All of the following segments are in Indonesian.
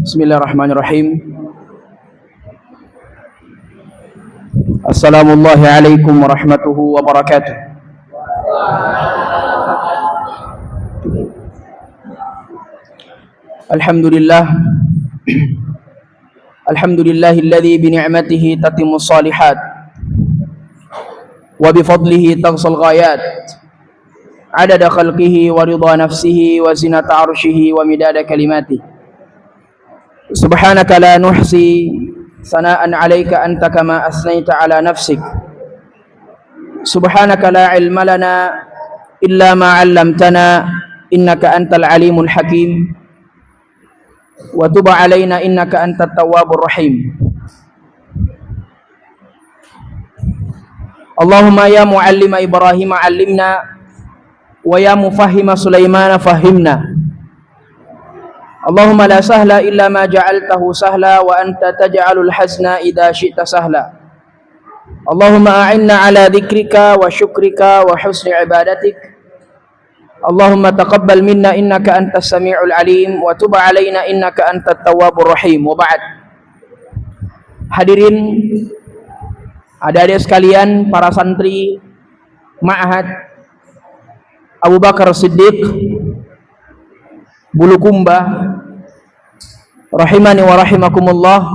Bismillahirrahmanirrahim. Assalamualaikum warahmatullahi wabarakatuh. Alhamdulillah. Alhamdulillahilladzi bi ni'matihi tatimmus shalihat wa bi fadlihi taghsal ghayat. Adada khalqihi wa ridha nafsihi wa zinata arshihi wa midada kalimatihi. Subhanaka la nuhsi sana'an 'alaika anta kama asnaita 'ala nafsik. Subhanaka la 'ilma lana illa ma 'allamtana innaka antal alimul hakim. Wa tub 'alaina innaka antat tawwabur rahim. Allahumma ya muallima Ibrahim 'allimna wa ya mufahhima Sulaiman fahhimna. Allahumma la sahla illa ma ja'altahu sahla wa anta taj'alul hazna idza syi'ta sahla. Allahumma a'inna ala dzikrika wa syukrika wa husni ibadatik. Allahumma taqabbal minna innaka antas sami'ul alim wa tub 'alaina innaka antat tawwabur rahim. Wa ba'd. Hadirin adik-adik sekalian, para santri Ma'had Abu Bakar Siddiq Bulukumba, rahimani wa rahimakumullah.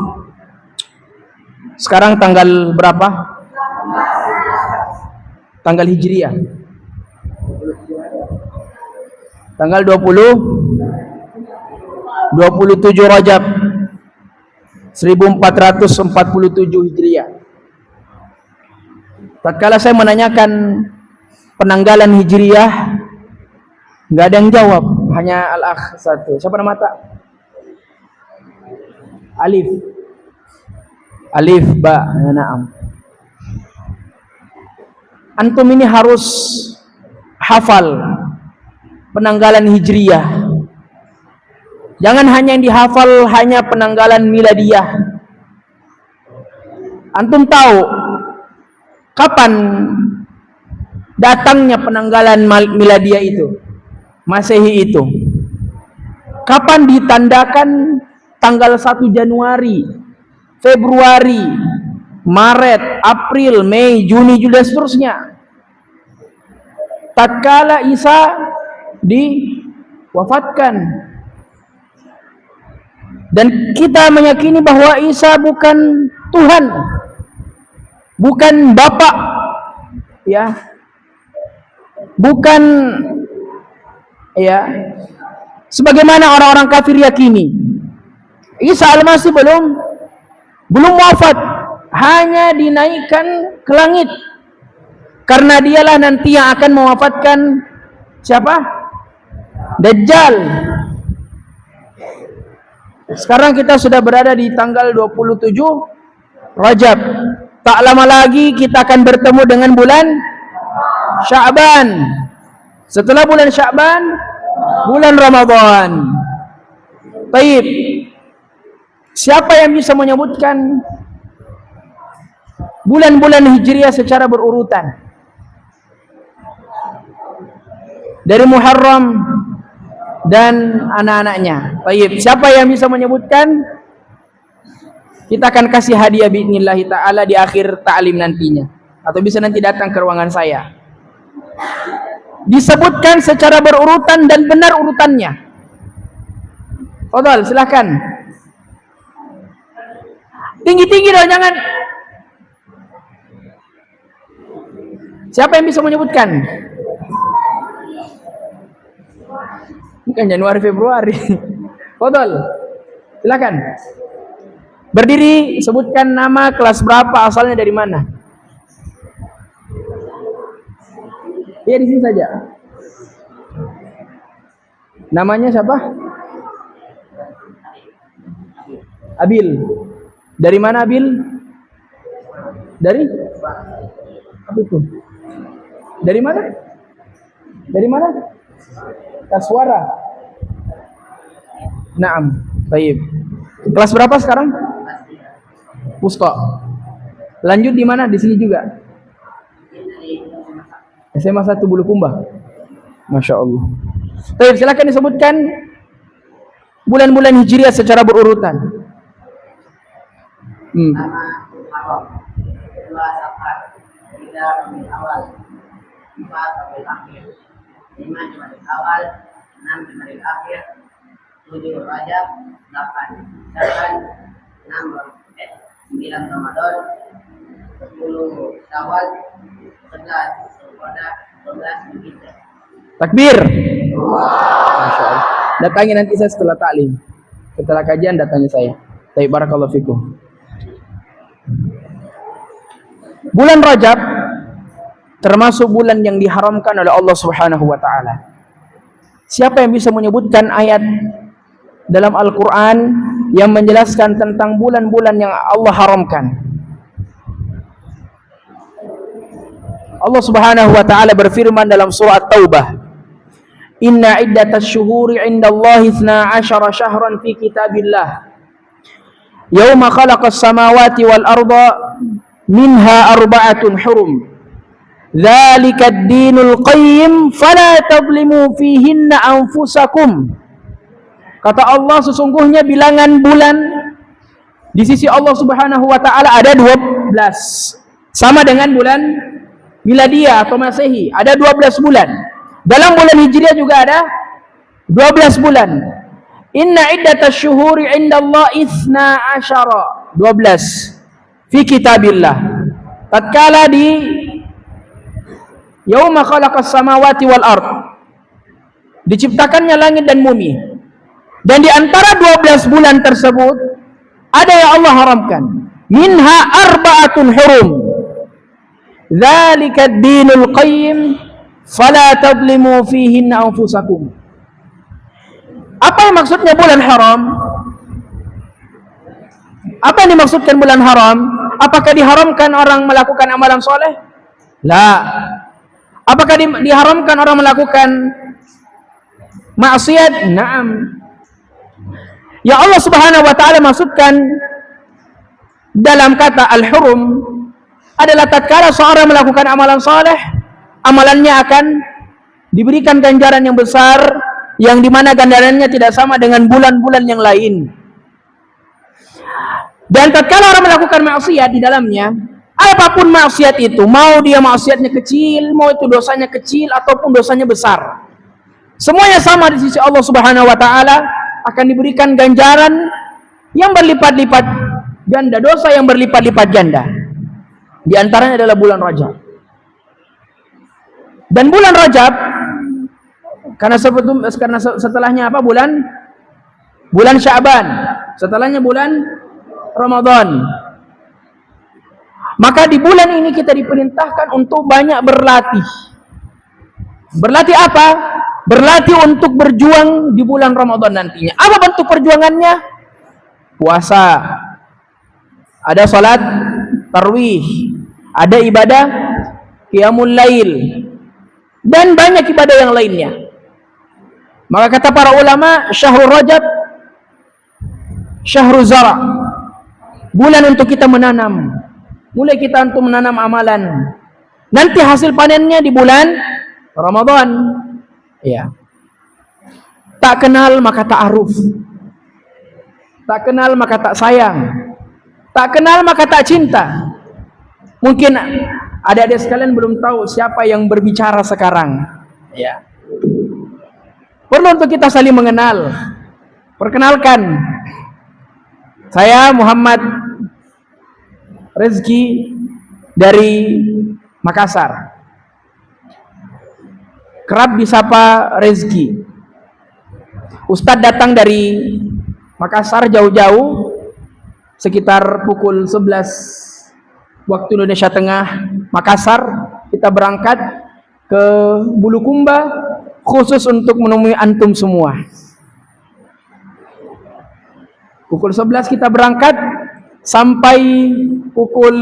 Sekarang tanggal berapa? Tanggal Hijriah. Tanggal 27 Rajab 1447 Hijriah. Tatkala saya menanyakan penanggalan Hijriah, nggak ada yang jawab, hanya al-akh satu. Siapa nama tak? Alif ba, na'am. Antum ini harus hafal penanggalan Hijriah. Jangan hanya yang dihafal hanya penanggalan miladiyah. Antum tahu kapan datangnya penanggalan miladiyah itu, Masehi itu? Kapan ditandakan? Tanggal 1 Januari, Februari, Maret, April, Mei, Juni, Juli dan seterusnya. Tatkala Isa diwafatkan. Dan kita meyakini bahwa Isa bukan Tuhan, bukan Bapak, ya, bukan, ya, sebagaimana orang-orang kafir yakini. Isa Al-Masih belum wafat, hanya dinaikkan ke langit, karena dialah nanti yang akan mewafatkan siapa? Dajjal. Sekarang kita sudah berada di tanggal 27 Rajab. Tak lama lagi kita akan bertemu dengan bulan Sya'ban. Setelah bulan Sya'ban, bulan Ramadan. Baik. Siapa yang bisa menyebutkan bulan-bulan Hijriah secara berurutan? Dari Muharram dan anak-anaknya. Baik. Siapa yang bisa menyebutkan? Kita akan kasih hadiah bi'idznillah ta'ala di akhir ta'lim nantinya. Atau bisa nanti datang ke ruangan saya. Disebutkan secara berurutan dan benar urutannya. Fadhal, silakan. Tinggi-tinggi dong, jangan. Siapa yang bisa menyebutkan? Bukan Januari, Februari. Fadhal, silakan. Berdiri, sebutkan nama, kelas berapa, asalnya dari mana. Iya, di sini saja. Namanya siapa? Abil. Dari mana Abil? Dari? Apa itu? Dari mana? Dari mana? Kaswara. Naam. Baik. Kelas berapa sekarang? Wusta. Lanjut di mana? Di sini juga. SMA 1 Bulukumba. Masya Allah. Baik, silakan disebutkan bulan-bulan Hijriah secara berurutan. Pertama Muharram, kedua Safar, tiga Rabiul Awal, empat Rabiul Akhir, lima Jumadil Awal, enam Jumadil Akhir, tujuh Rajab, delapan Syawal, sembilan Ramadan, 10 Syawal, 11 Zulqa'dah, 12 Dzulhijjah. Takbir. Masya Allah. Datangi nanti saya setelah taklim. Setelah kajian datangi saya. Baik, barakallahu fikum. Bulan Rajab termasuk bulan yang diharamkan oleh Allah Subhanahu wa taala. Siapa yang bisa menyebutkan ayat dalam Al-Qur'an yang menjelaskan tentang bulan-bulan yang Allah haramkan? Allah Subhanahu wa taala berfirman dalam surah At-Taubah, "Inna iddatasy syuhuri 'indallahi 12 syahran fi kitabillah. Yauma khalaqas samawati wal arda minha arba'atun hurum. Dzalika ad-dinul qayyim fala tadhlimu fihinna anfusakum." Kata Allah, sesungguhnya bilangan bulan di sisi Allah Subhanahu wa taala ada 12. Sama dengan bulan Miladiyah atau Masehi, ada 12 bulan. Dalam bulan Hijriah juga ada 12 bulan. Inna iddatasy syuhuri 'indallahi 12 fi kitabillah. Tatkala di yauma khalaqas samawati wal ard, diciptakannya langit dan bumi. Dan di antara 12 bulan tersebut ada yang Allah haramkan. Minha arba'atun hurum. Dzalika ad-dinul qayyim fala tadlimu fihinna anfusakum. Apa yang maksudnya bulan haram? Apa yang dimaksudkan bulan haram? Apakah diharamkan orang melakukan amalan soleh? La. Apakah diharamkan orang melakukan maksiat? Naam. Ya Allah Subhanahu wa taala maksudkan dalam kata al-hurum adalah tatkala seorang melakukan amalan saleh, amalannya akan diberikan ganjaran yang besar, yang dimana ganjarannya tidak sama dengan bulan-bulan yang lain. Dan tatkala orang melakukan maksiat di dalamnya, apapun maksiat itu, mau dia maksiatnya kecil, mau itu dosanya kecil ataupun dosanya besar, semuanya sama di sisi Allah Subhanahu wa taala, akan diberikan ganjaran yang berlipat-lipat ganda, dosa yang berlipat-lipat ganda. Di antaranya adalah bulan Rajab. Dan bulan Rajab karena setelahnya apa? Bulan Sya'ban. Setelahnya bulan Ramadan. Maka di bulan ini kita diperintahkan untuk banyak berlatih. Berlatih apa? Berlatih untuk berjuang di bulan Ramadan nantinya. Apa bentuk perjuangannya? Puasa. Ada salat tarawih, ada ibadah qiyamul lail, dan banyak ibadah yang lainnya. Maka kata para ulama, syahrul Rajab syahrul zara, bulan untuk kita menanam. Mulai kita untuk menanam amalan. Nanti hasil panennya di bulan Ramadan. Ya. Tak kenal maka ta'aruf. Tak kenal maka tak sayang. Tak kenal maka tak cinta. Mungkin adik-adik sekalian belum tahu siapa yang berbicara sekarang. Ya. Perlu untuk kita saling mengenal. Perkenalkan, saya Muhammad Rezki dari Makassar. Kerap disapa Rezki. Ustadz datang dari Makassar jauh-jauh, sekitar pukul 11 waktu Indonesia Tengah, Makassar. Kita berangkat ke Bulukumba khusus untuk menemui antum semua. Pukul 11 kita berangkat sampai pukul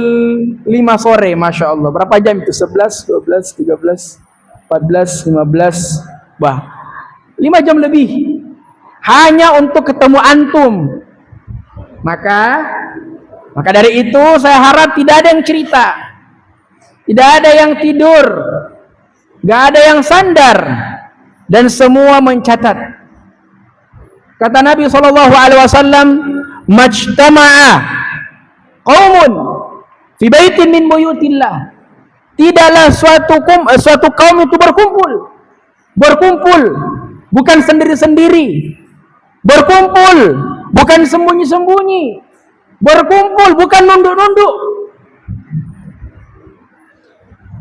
5 sore, Masya Allah. Berapa jam itu? 11, 12, 13, 14, 15, 5 jam lebih. Hanya untuk ketemu antum. Maka dari itu saya harap tidak ada yang cerita, tidak ada yang tidur, gak ada yang sandar, dan semua mencatat. Kata Nabi SAW, majtama'a qaumun fi baitin min buyutillah. Tidaklah suatu kaum itu berkumpul bukan sendiri-sendiri, berkumpul bukan sembunyi-sembunyi, berkumpul bukan nunduk-nunduk,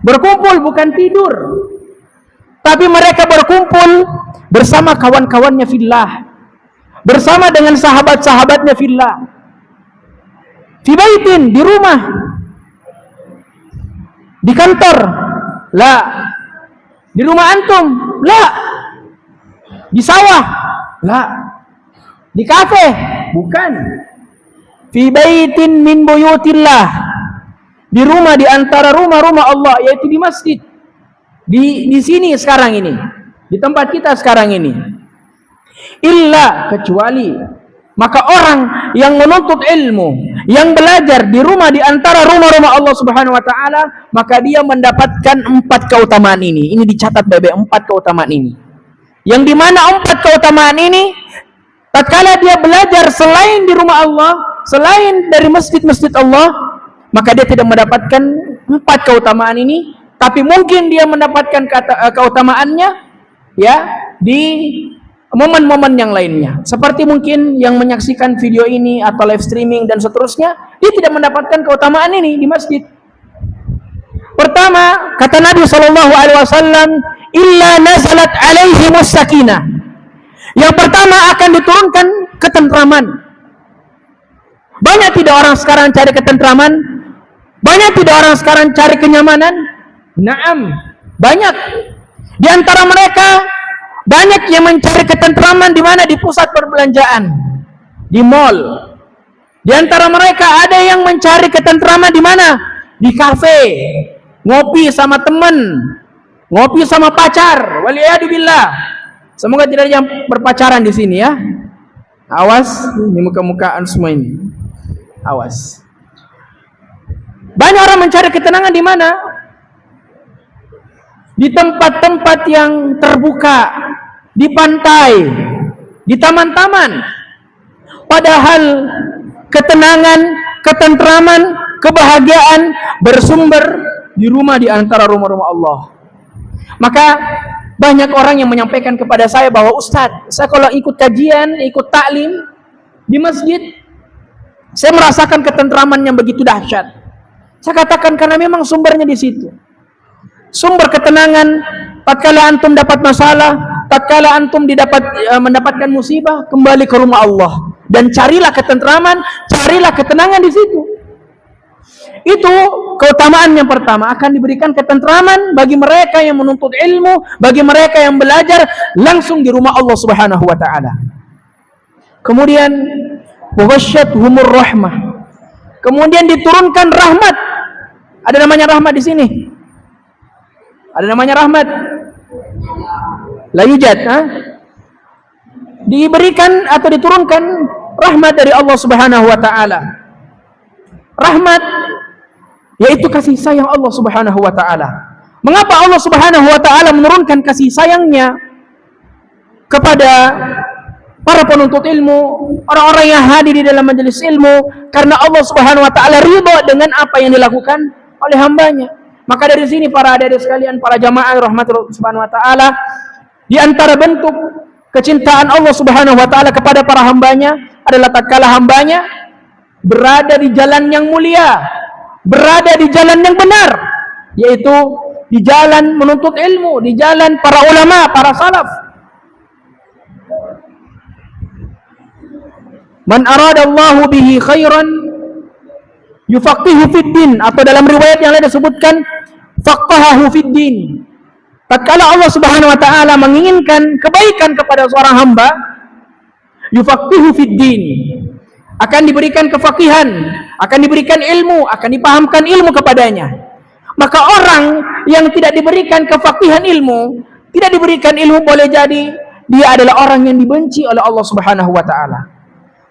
berkumpul bukan tidur, tapi mereka berkumpul bersama kawan-kawannya fillah, bersama dengan sahabat-sahabatnya fillah. Fi baitin, di rumah, di kantor, la. Di rumah antum, la. Di sawah, la. Di kafe, bukan. Fi baitin min buyutillah, di rumah, di antara rumah-rumah Allah, yaitu di masjid. Di sini sekarang ini, di tempat kita sekarang ini. Illa, kecuali, maka orang yang menuntut ilmu, yang belajar di rumah di antara rumah-rumah Allah Subhanahu wa taala, maka dia mendapatkan 4 keutamaan ini. Ini dicatat baik-baik, 4 keutamaan ini. Yang dimana 4 keutamaan ini, tatkala dia belajar selain di rumah Allah, selain dari masjid-masjid Allah, maka dia tidak mendapatkan 4 keutamaan ini, tapi mungkin dia mendapatkan keutamaannya ya di momen-momen yang lainnya. Seperti mungkin yang menyaksikan video ini atau live streaming dan seterusnya, dia tidak mendapatkan keutamaan ini di masjid. Pertama, kata Nabi SAW, illa nazalat alaihimus sakinah. Yang pertama akan diturunkan ketentraman. Banyak tidak orang sekarang cari ketentraman? Banyak tidak orang sekarang cari kenyamanan? Naam, banyak. Di antara mereka banyak yang mencari ketentraman di mana? Di pusat perbelanjaan, di mall. Di antara mereka ada yang mencari ketentraman di mana? Di kafe, ngopi sama teman, ngopi sama pacar. Waliyadzubillah. Semoga tidak ada yang berpacaran di sini ya. Awas, ini muka-mukaan semua ini. Awas. Banyak orang mencari ketenangan di mana? Di tempat-tempat yang terbuka, di pantai, di taman-taman. Padahal ketenangan, ketentraman, kebahagiaan bersumber di rumah di antara rumah-rumah Allah. Maka banyak orang yang menyampaikan kepada saya bahwa Ustadz, saya kalau ikut kajian, ikut taklim di masjid, saya merasakan ketentraman yang begitu dahsyat. Saya katakan karena memang sumbernya di situ. Sumber ketenangan tatkala antum dapat masalah, tatkala antum mendapatkan musibah, kembali ke rumah Allah dan carilah ketentraman, carilah ketenangan di situ. Itu keutamaan yang pertama, akan diberikan ketentraman bagi mereka yang menuntut ilmu, bagi mereka yang belajar langsung di rumah Allah Subhanahu wa taala. Kemudian waghasyatuhumur rahmah. Kemudian diturunkan rahmat. Ada namanya rahmat di sini? Ada namanya rahmat? La yujad, ha? Diberikan atau diturunkan rahmat dari Allah Subhanahu wa taala. Rahmat yaitu kasih sayang Allah Subhanahu wa taala. Mengapa Allah Subhanahu wa taala menurunkan kasih sayangnya kepada para penuntut ilmu, orang-orang yang hadir di dalam majelis ilmu? Karena Allah Subhanahu wa taala ridha dengan apa yang dilakukan oleh hambanya. Maka dari sini para adik-adik sekalian, para jamaah rahmatullah Subhanahu wa taala, di antara bentuk kecintaan Allah Subhanahu wa taala kepada para hambanya adalah tatkala hambanya berada di jalan yang mulia, berada di jalan yang benar, yaitu di jalan menuntut ilmu, di jalan para ulama, para salaf. Man aradallahu bihi khairan yufaqihu fid din, atau dalam riwayat yang lain disebutkan faqahahu fid din. Tatkala Allah Subhanahu wa taala menginginkan kebaikan kepada seorang hamba, yufaqihu fid din, akan diberikan kefakihan, akan diberikan ilmu, akan dipahamkan ilmu kepadanya. Maka orang yang tidak diberikan kefakihan ilmu, tidak diberikan ilmu, boleh jadi dia adalah orang yang dibenci oleh Allah Subhanahu wa taala.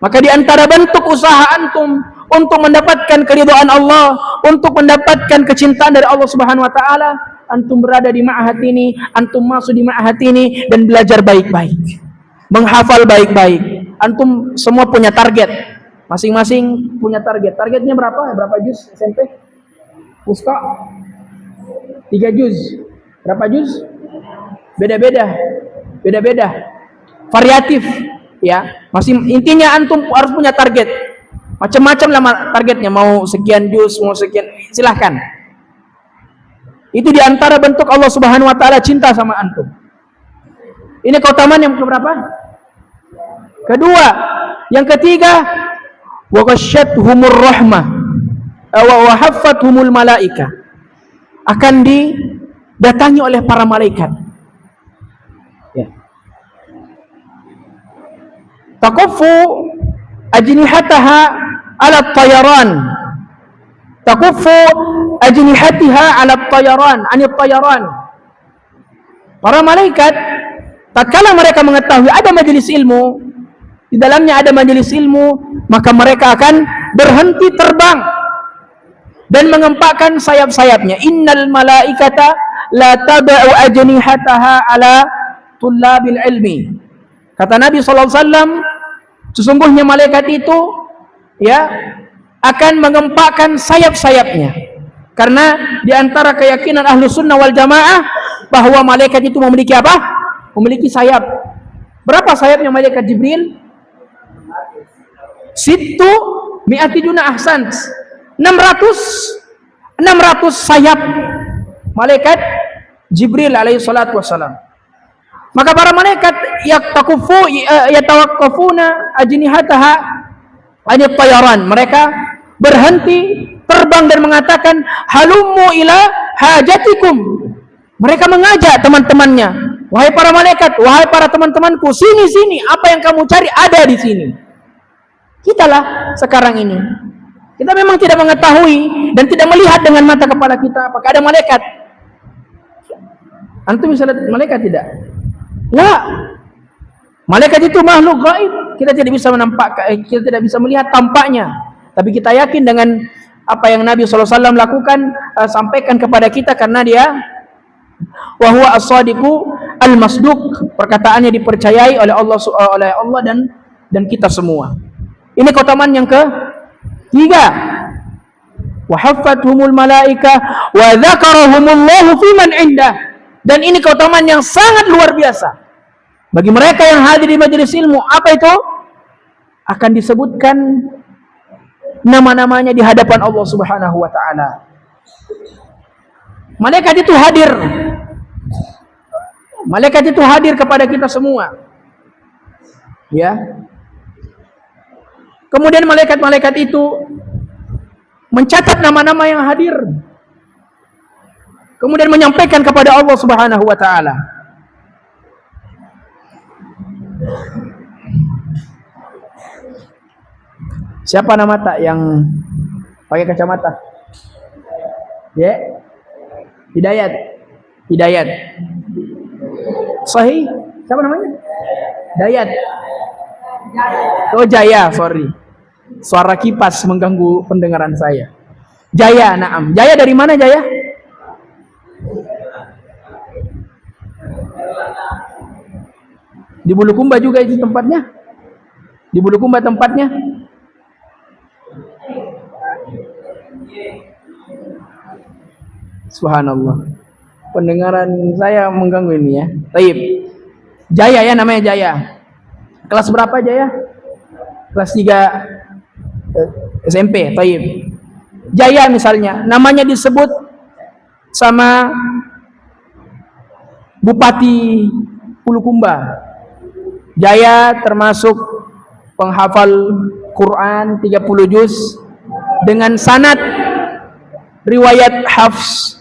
Maka di antara bentuk usaha antum untuk mendapatkan keridhaan Allah, untuk mendapatkan kecintaan dari Allah Subhanahu wa taala, antum berada di ma'had ini, antum masuk di ma'had ini dan belajar baik-baik, menghafal baik-baik, antum semua punya target. Masing-masing punya target. Targetnya berapa? Berapa juz SMP? Puska 3 juz. Berapa juz? Beda-beda. Beda-beda. Variatif, ya. Intinya antum harus punya target. Macam-macam lah targetnya, mau sekian juz, mau sekian, silahkan. Itu diantara bentuk Allah Subhanahu wa taala cinta sama antum. Ini keutamaan yang keberapa? Kedua. Yang ketiga, wa ghasyatuhumur rahmah wa haffathumul malaika. Akan didatangi oleh para malaikat. Ya. Taqaffu ajnihataha ala tayaran. Taqaffu ajnihatiha ala tayaran, anit tayaran. Para malaikat tatkala mereka mengetahui ada majelis ilmu, di dalamnya ada majelis ilmu, maka mereka akan berhenti terbang dan mengempakkan sayap-sayapnya. Innal malaikata la tada'u ajnihataha ala tullabil ilmi. Kata Nabi SAW, sesungguhnya malaikat itu ya akan mengempakkan sayap-sayapnya. Karena di antara keyakinan ahlu sunnah wal jamaah bahwa malaikat itu memiliki apa? Memiliki sayap. Berapa sayapnya malaikat Jibril? Sittu mi'ati juna ahsan. 600 sayap malaikat Jibril alaihi salatu wassalam. Maka para malaikat yatawaqqafuna ajnihataha anit tayaran. Mereka berhenti terbang dan mengatakan halummu ila hajatikum. Mereka mengajak teman-temannya, wahai para malaikat, wahai para teman-temanku, sini, apa yang kamu cari ada di sini. Kitalah sekarang ini, kita memang tidak mengetahui dan tidak melihat dengan mata kepala kita apakah ada malaikat. Antum bisa lihat malaikat tidak? La. Malaikat itu makhluk gaib. Kita tidak bisa kita tidak bisa melihat tampaknya. Tapi kita yakin dengan apa yang Nabi SAW lakukan, sampaikan kepada kita, karena dia wa huwa as-sadiqu al-masduq, perkataannya dipercayai oleh Allah dan kita semua. Ini keutamaan yang ketiga. Wa haffathumul malaika wa dzakarahumullahu fiman indah. Dan ini keutamaan yang sangat luar biasa bagi mereka yang hadir di majelis ilmu. Apa itu? Akan disebutkan nama-namanya di hadapan Allah Subhanahu wa taala. Malaikat itu hadir. Malaikat itu hadir kepada kita semua. Ya. Kemudian malaikat-malaikat itu mencatat nama-nama yang hadir. Kemudian menyampaikan kepada Allah Subhanahu wa taala. Siapa nama tak yang pakai kacamata? Ya. Hidayat. Sahih? Siapa namanya? Dayat. Oh, Jaya, sorry. Suara kipas mengganggu pendengaran saya. Jaya, naam. Jaya dari mana, Jaya? Di Bulukumba juga itu tempatnya? Di Bulukumba tempatnya? Subhanallah. Pendengaran saya mengganggu ini ya. Taib. Jaya ya, namanya Jaya. Kelas berapa Jaya? Kelas 3 SMP. Taib. Jaya misalnya, namanya disebut sama Bupati Bulukumba. Jaya termasuk penghafal Quran 30 juz dengan sanad riwayat Hafs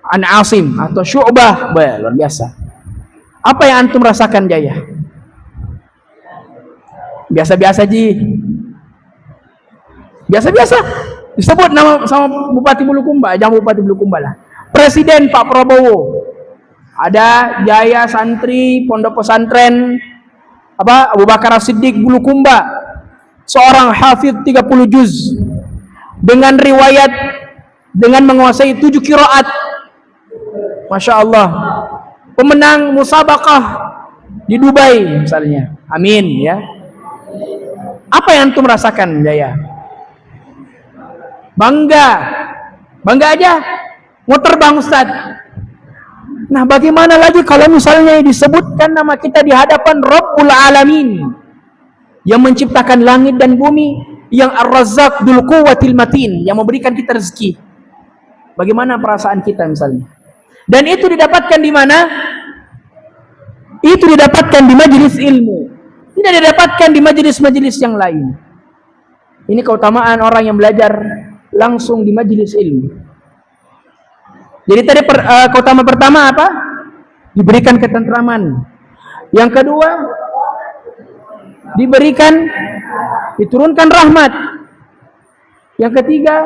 an Asim atau Syu'bah. Luar biasa. Apa yang antum rasakan Jaya? Biasa-biasa Ji. Biasa-biasa. Disebut nama sama Bupati Bulukumba, jangan Bupati Bulukumba lah. Presiden Pak Prabowo. Ada Jaya santri pondok pesantren Abu Bakar As-Siddiq Bulukumba. Seorang hafidh 30 juz dengan riwayat, dengan menguasai 7 qiraat. Masya Allah. Pemenang musabaqah di Dubai misalnya. Amin ya. Apa yang antum rasakan, Jaya? Bangga. Bangga aja. Mau terbang, Ustaz. Nah, bagaimana lagi kalau misalnya disebutkan nama kita di hadapan Rabbul Alamin, yang menciptakan langit dan bumi, yang Ar-Razzaq Dzul Quwwatil Matin, yang memberikan kita rezeki. Bagaimana perasaan kita misalnya? Dan itu didapatkan di mana? Itu didapatkan di majelis ilmu. Tidak didapatkan di majelis-majelis yang lain. Ini keutamaan orang yang belajar langsung di majelis ilmu. Jadi tadi keutamaan pertama apa? Diberikan ketentraman. Yang kedua, diturunkan rahmat. Yang ketiga,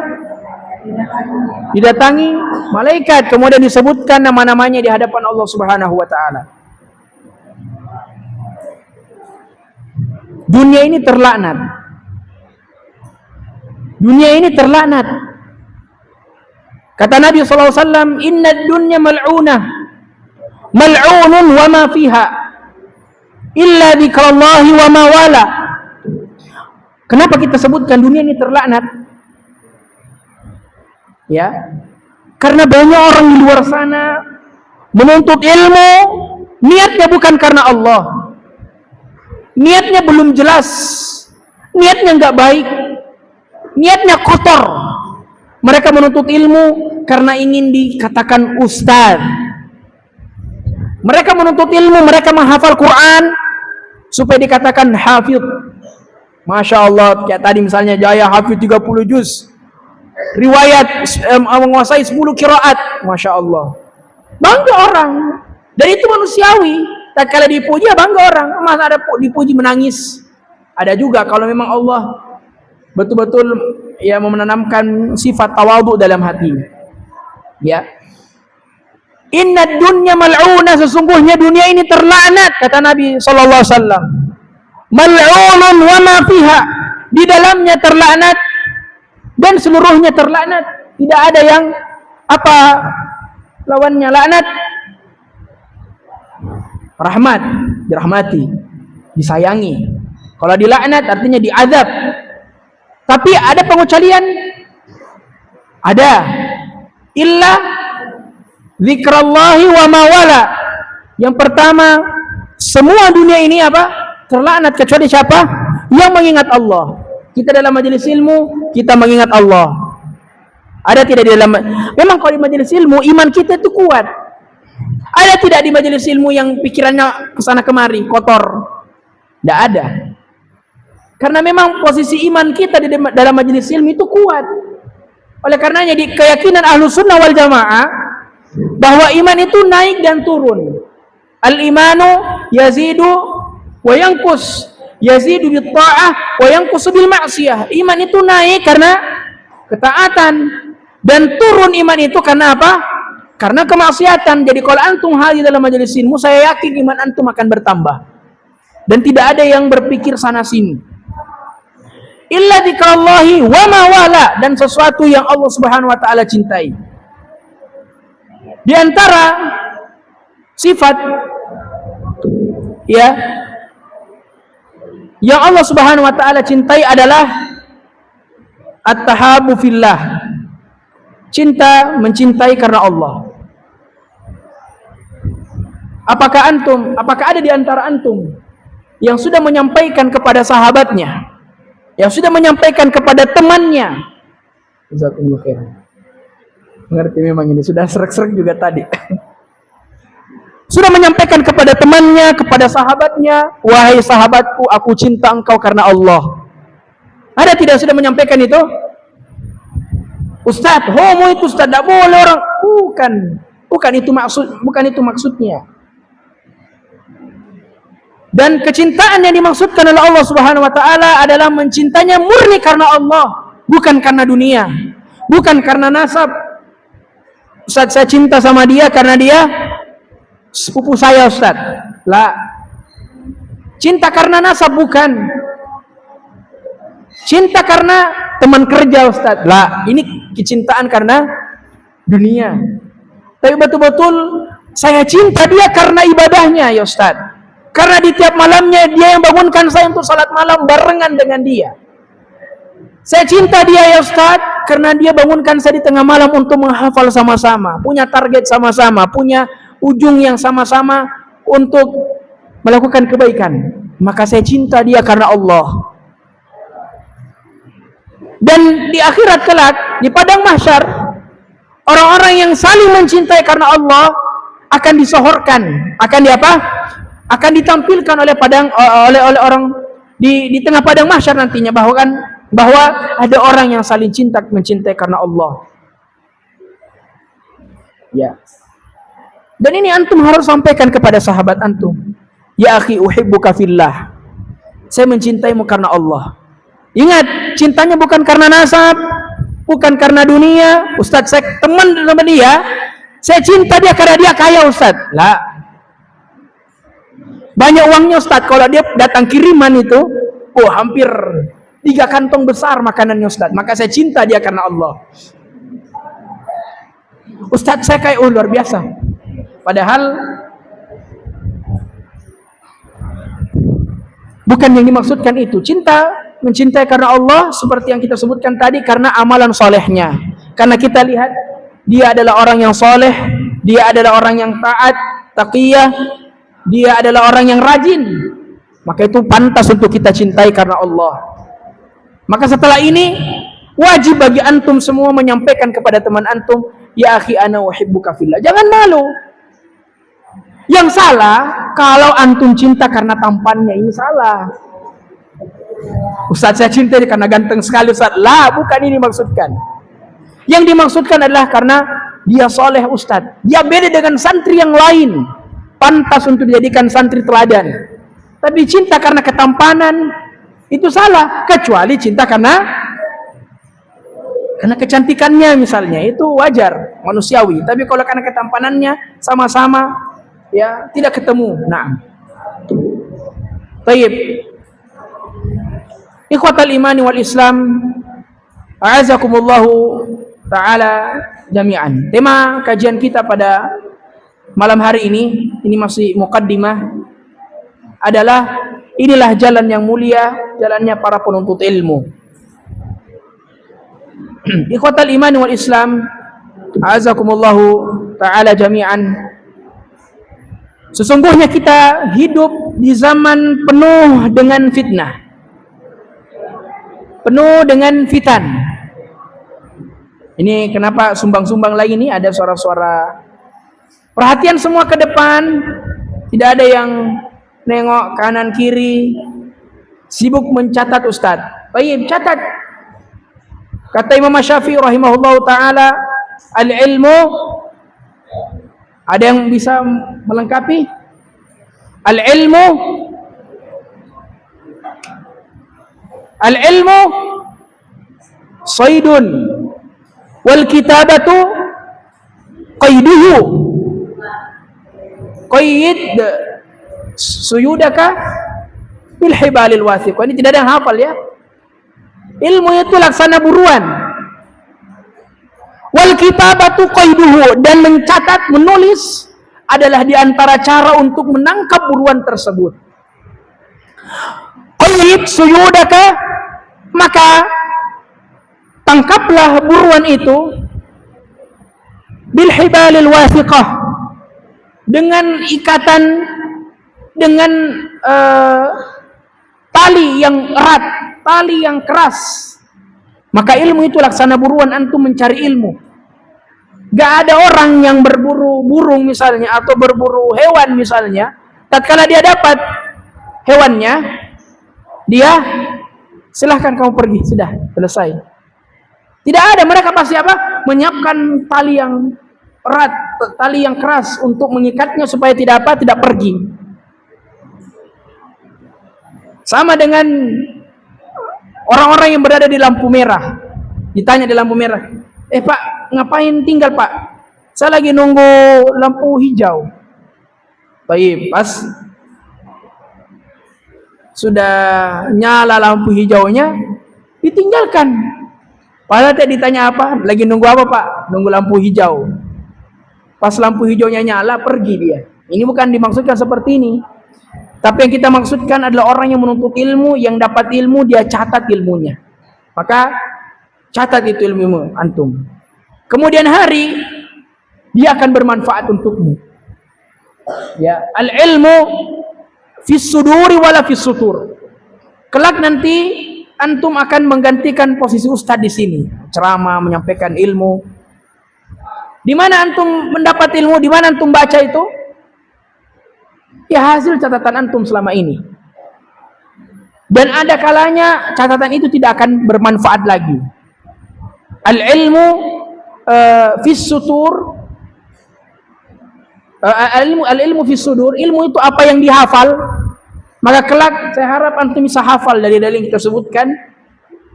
didatangi malaikat, kemudian disebutkan nama-namanya di hadapan Allah Subhanahu wa taala. Dunia ini terlaknat. Dunia ini terlaknat. Kata Nabi sallallahu alaihi wasallam, "Inna ad-dunya mal'unah. Mal'unun wa ma fiha. Illa dzikrallahi wa ma wala." Kenapa kita sebutkan dunia ini terlaknat? Ya. Karena banyak orang di luar sana menuntut ilmu, niatnya bukan karena Allah. Niatnya belum jelas. Niatnya enggak baik. Niatnya kotor. Mereka menuntut ilmu karena ingin dikatakan ustaz. Mereka menuntut ilmu, mereka menghafal Quran supaya dikatakan hafidh. Masya Allah, kayak tadi misalnya Jaya hafidh 30 juz. Riwayat menguasai 10 qiraat. Masya Allah. Bangga orang. Dan itu manusiawi. Tak kala dipuji ya bangga orang. Masa ada dipuji menangis? Ada juga kalau memang Allah betul-betul ya menanamkan sifat tawadhu dalam hati. Ya. Inna dunya mal'una, sesungguhnya dunia ini terlaknat, kata Nabi sallallahu alaihi wasallam. Mal'unun wa ma fiha, di dalamnya terlaknat dan seluruhnya terlaknat. Tidak ada yang apa lawannya laknat. Rahmat, dirahmati, disayangi. Kalau dilaknat artinya diazab. Tapi ada pengecualian? Ada. Illa zikrallahi wa mawala. Yang pertama, semua dunia ini apa? Terlaknat kecuali siapa? Yang mengingat Allah. Kita dalam majelis ilmu, kita mengingat Allah. Ada tidak di dalam? Memang kalau di majelis ilmu iman kita itu kuat. Ada tidak di majelis ilmu yang pikirannya kesana kemari, kotor? Tidak ada. Karena memang posisi iman kita di dalam majelis ilmu itu kuat. Oleh karenanya di keyakinan Ahlus Sunnah wal Jamaah bahwa iman itu naik dan turun. Al-imanu yazidu wa yanqus, yazidu bit ta'ah wa yanqus bil ma'siyah. Iman itu naik karena ketaatan dan turun iman itu karena apa? Karena kemaksiatan. Jadi kalau antum hadir dalam majelis ilmu, saya yakin iman antum akan bertambah. Dan tidak ada yang berpikir sana sini. Illa dzikrallahi wa ma wala, dan sesuatu yang Allah Subhanahu wa taala cintai. Di antara sifat ya yang Allah Subhanahu wa taala cintai adalah at-tahabbu fillah. Cinta, mencintai karena Allah. Apakah ada di antara antum yang sudah menyampaikan kepada sahabatnya, yang sudah menyampaikan kepada temannya? Jazakumullah khair. Mengerti memang ini sudah serak-serak juga tadi. Sudah menyampaikan kepada temannya, kepada sahabatnya, wahai sahabatku, aku cinta engkau karena Allah. Ada tidak sudah menyampaikan itu? Ustaz, homo itu Ustaz, tidak boleh orang. Bukan itu maksudnya. Dan kecintaan yang dimaksudkan oleh Allah Subhanahu wa taala adalah mencintanya murni karena Allah, bukan karena dunia, bukan karena nasab. Ustaz, saya cinta sama dia karena dia sepupu saya, Ustaz. Lah. Cinta karena nasab bukan. Cinta karena teman kerja, Ustaz. Lah, ini kecintaan karena dunia. Tapi betul-betul saya cinta dia karena ibadahnya, ya Ustaz. Karena di tiap malamnya dia yang bangunkan saya untuk salat malam barengan dengan dia. Saya cinta dia ya Ustaz, karena dia bangunkan saya di tengah malam untuk menghafal sama-sama, punya target sama-sama, punya ujung yang sama-sama untuk melakukan kebaikan. Maka saya cinta dia karena Allah. Dan di akhirat kelak, di padang mahsyar, orang-orang yang saling mencintai karena Allah akan disohorkan, akan akan ditampilkan oleh orang di tengah padang mahsyar nantinya, bahwa ada orang yang saling mencintai karena Allah. Ya. Dan ini antum harus sampaikan kepada sahabat antum. Ya akhi, uhibbuka fillah. Saya mencintaimu karena Allah. Ingat, cintanya bukan karena nasab, bukan karena dunia. Ustaz, saya teman sama dia, saya cinta dia karena dia kaya Ustaz. Lah. Banyak uangnya Ustaz, kalau dia datang kiriman itu, hampir 3 kantong besar makanannya Ustaz. Maka saya cinta dia karena Allah. Ustaz, saya kayak luar biasa. Padahal bukan yang dimaksudkan itu. Mencintai karena Allah seperti yang kita sebutkan tadi, karena amalan solehnya. Karena kita lihat dia adalah orang yang soleh, dia adalah orang yang taat, taqiyah, dia adalah orang yang rajin. Maka itu pantas untuk kita cintai karena Allah. Maka setelah ini wajib bagi antum semua menyampaikan kepada teman antum, ya akhi ana uhibbuka fillah. Jangan malu. Yang salah kalau antum cinta karena tampannya, ini salah. Ustaz, saya cinta dia karena ganteng sekali Ustaz. Lah, bukan ini maksudkan. Yang dimaksudkan adalah karena dia soleh Ustaz. Dia beda dengan santri yang lain, pantas untuk dijadikan santri teladan. Tapi cinta karena ketampanan itu salah. Kecuali cinta karena kecantikannya misalnya, itu wajar, manusiawi. Tapi kalau karena ketampanannya sama-sama, ya tidak ketemu. Nah, baik. Ikhwatal imani wal Islam, a'azakumullahu ta'ala jami'an. Tema kajian kita pada malam hari ini masih muqaddimah, adalah inilah jalan yang mulia, jalannya para penuntut ilmu. Ikhwatal imani wal Islam, a'azakumullahu ta'ala jami'an. Sesungguhnya kita hidup di zaman penuh dengan fitnah, penuh dengan fitan. Ini kenapa sumbang-sumbang lagi nih, ada suara-suara. Perhatian semua ke depan, tidak ada yang nengok kanan kiri, sibuk mencatat Ustaz. Baik, catat. Kata Imam Syafi'i rahimahullahu taala, al-ilmu, ada yang bisa melengkapi? Al-ilmu saydun wal kitabatu qayduhu. Qayyid suyudaka bil hibalil wathiq. Ini tidak ada yang hafal ya. Ilmu itu laksana buruan. Wal kitabatu qayduhu, dan mencatat, menulis adalah di antara cara untuk menangkap buruan tersebut. Qayyid suyudaka, maka tangkaplah buruan itu bil hibalil wathiqah, dengan ikatan, dengan tali yang erat, tali yang keras. Maka ilmu itu laksana buruan antum mencari ilmu. Gak ada orang yang berburu burung misalnya, atau berburu hewan misalnya, tatkala dia dapat hewannya, dia silahkan kamu pergi, sudah selesai. Tidak ada, mereka pasti apa? Menyiapkan tali yang erat, tali yang keras untuk mengikatnya supaya tidak pergi. Sama dengan orang-orang yang berada di lampu merah. Ditanya di lampu merah, Pak, ngapain tinggal Pak? Saya lagi nunggu lampu hijau. Baik, pas sudah nyala lampu hijaunya, ditinggalkan. Padahal tadi ditanya apa? Lagi nunggu apa Pak? Nunggu lampu hijau. Pas lampu hijaunya nyala, pergi dia. Ini bukan dimaksudkan seperti ini. Tapi yang kita maksudkan adalah orang yang menuntut ilmu, yang dapat ilmu dia catat ilmunya. Maka catat itu ilmu antum. Kemudian hari dia akan bermanfaat untukmu. Ya, al ilmu fis suduri wala fis sutur. Kelak nanti antum akan menggantikan posisi ustadz di sini, ceramah, menyampaikan ilmu. Di mana antum mendapat ilmu? Di mana antum baca itu? Ya hasil catatan antum selama ini. Dan ada kalanya catatan itu tidak akan bermanfaat lagi. Al ilmu fis sutur, al ilmu fis sudur, ilmu itu apa yang dihafal. Maka kelak saya harap antum bisa hafal dari dalil yang kita sebutkan.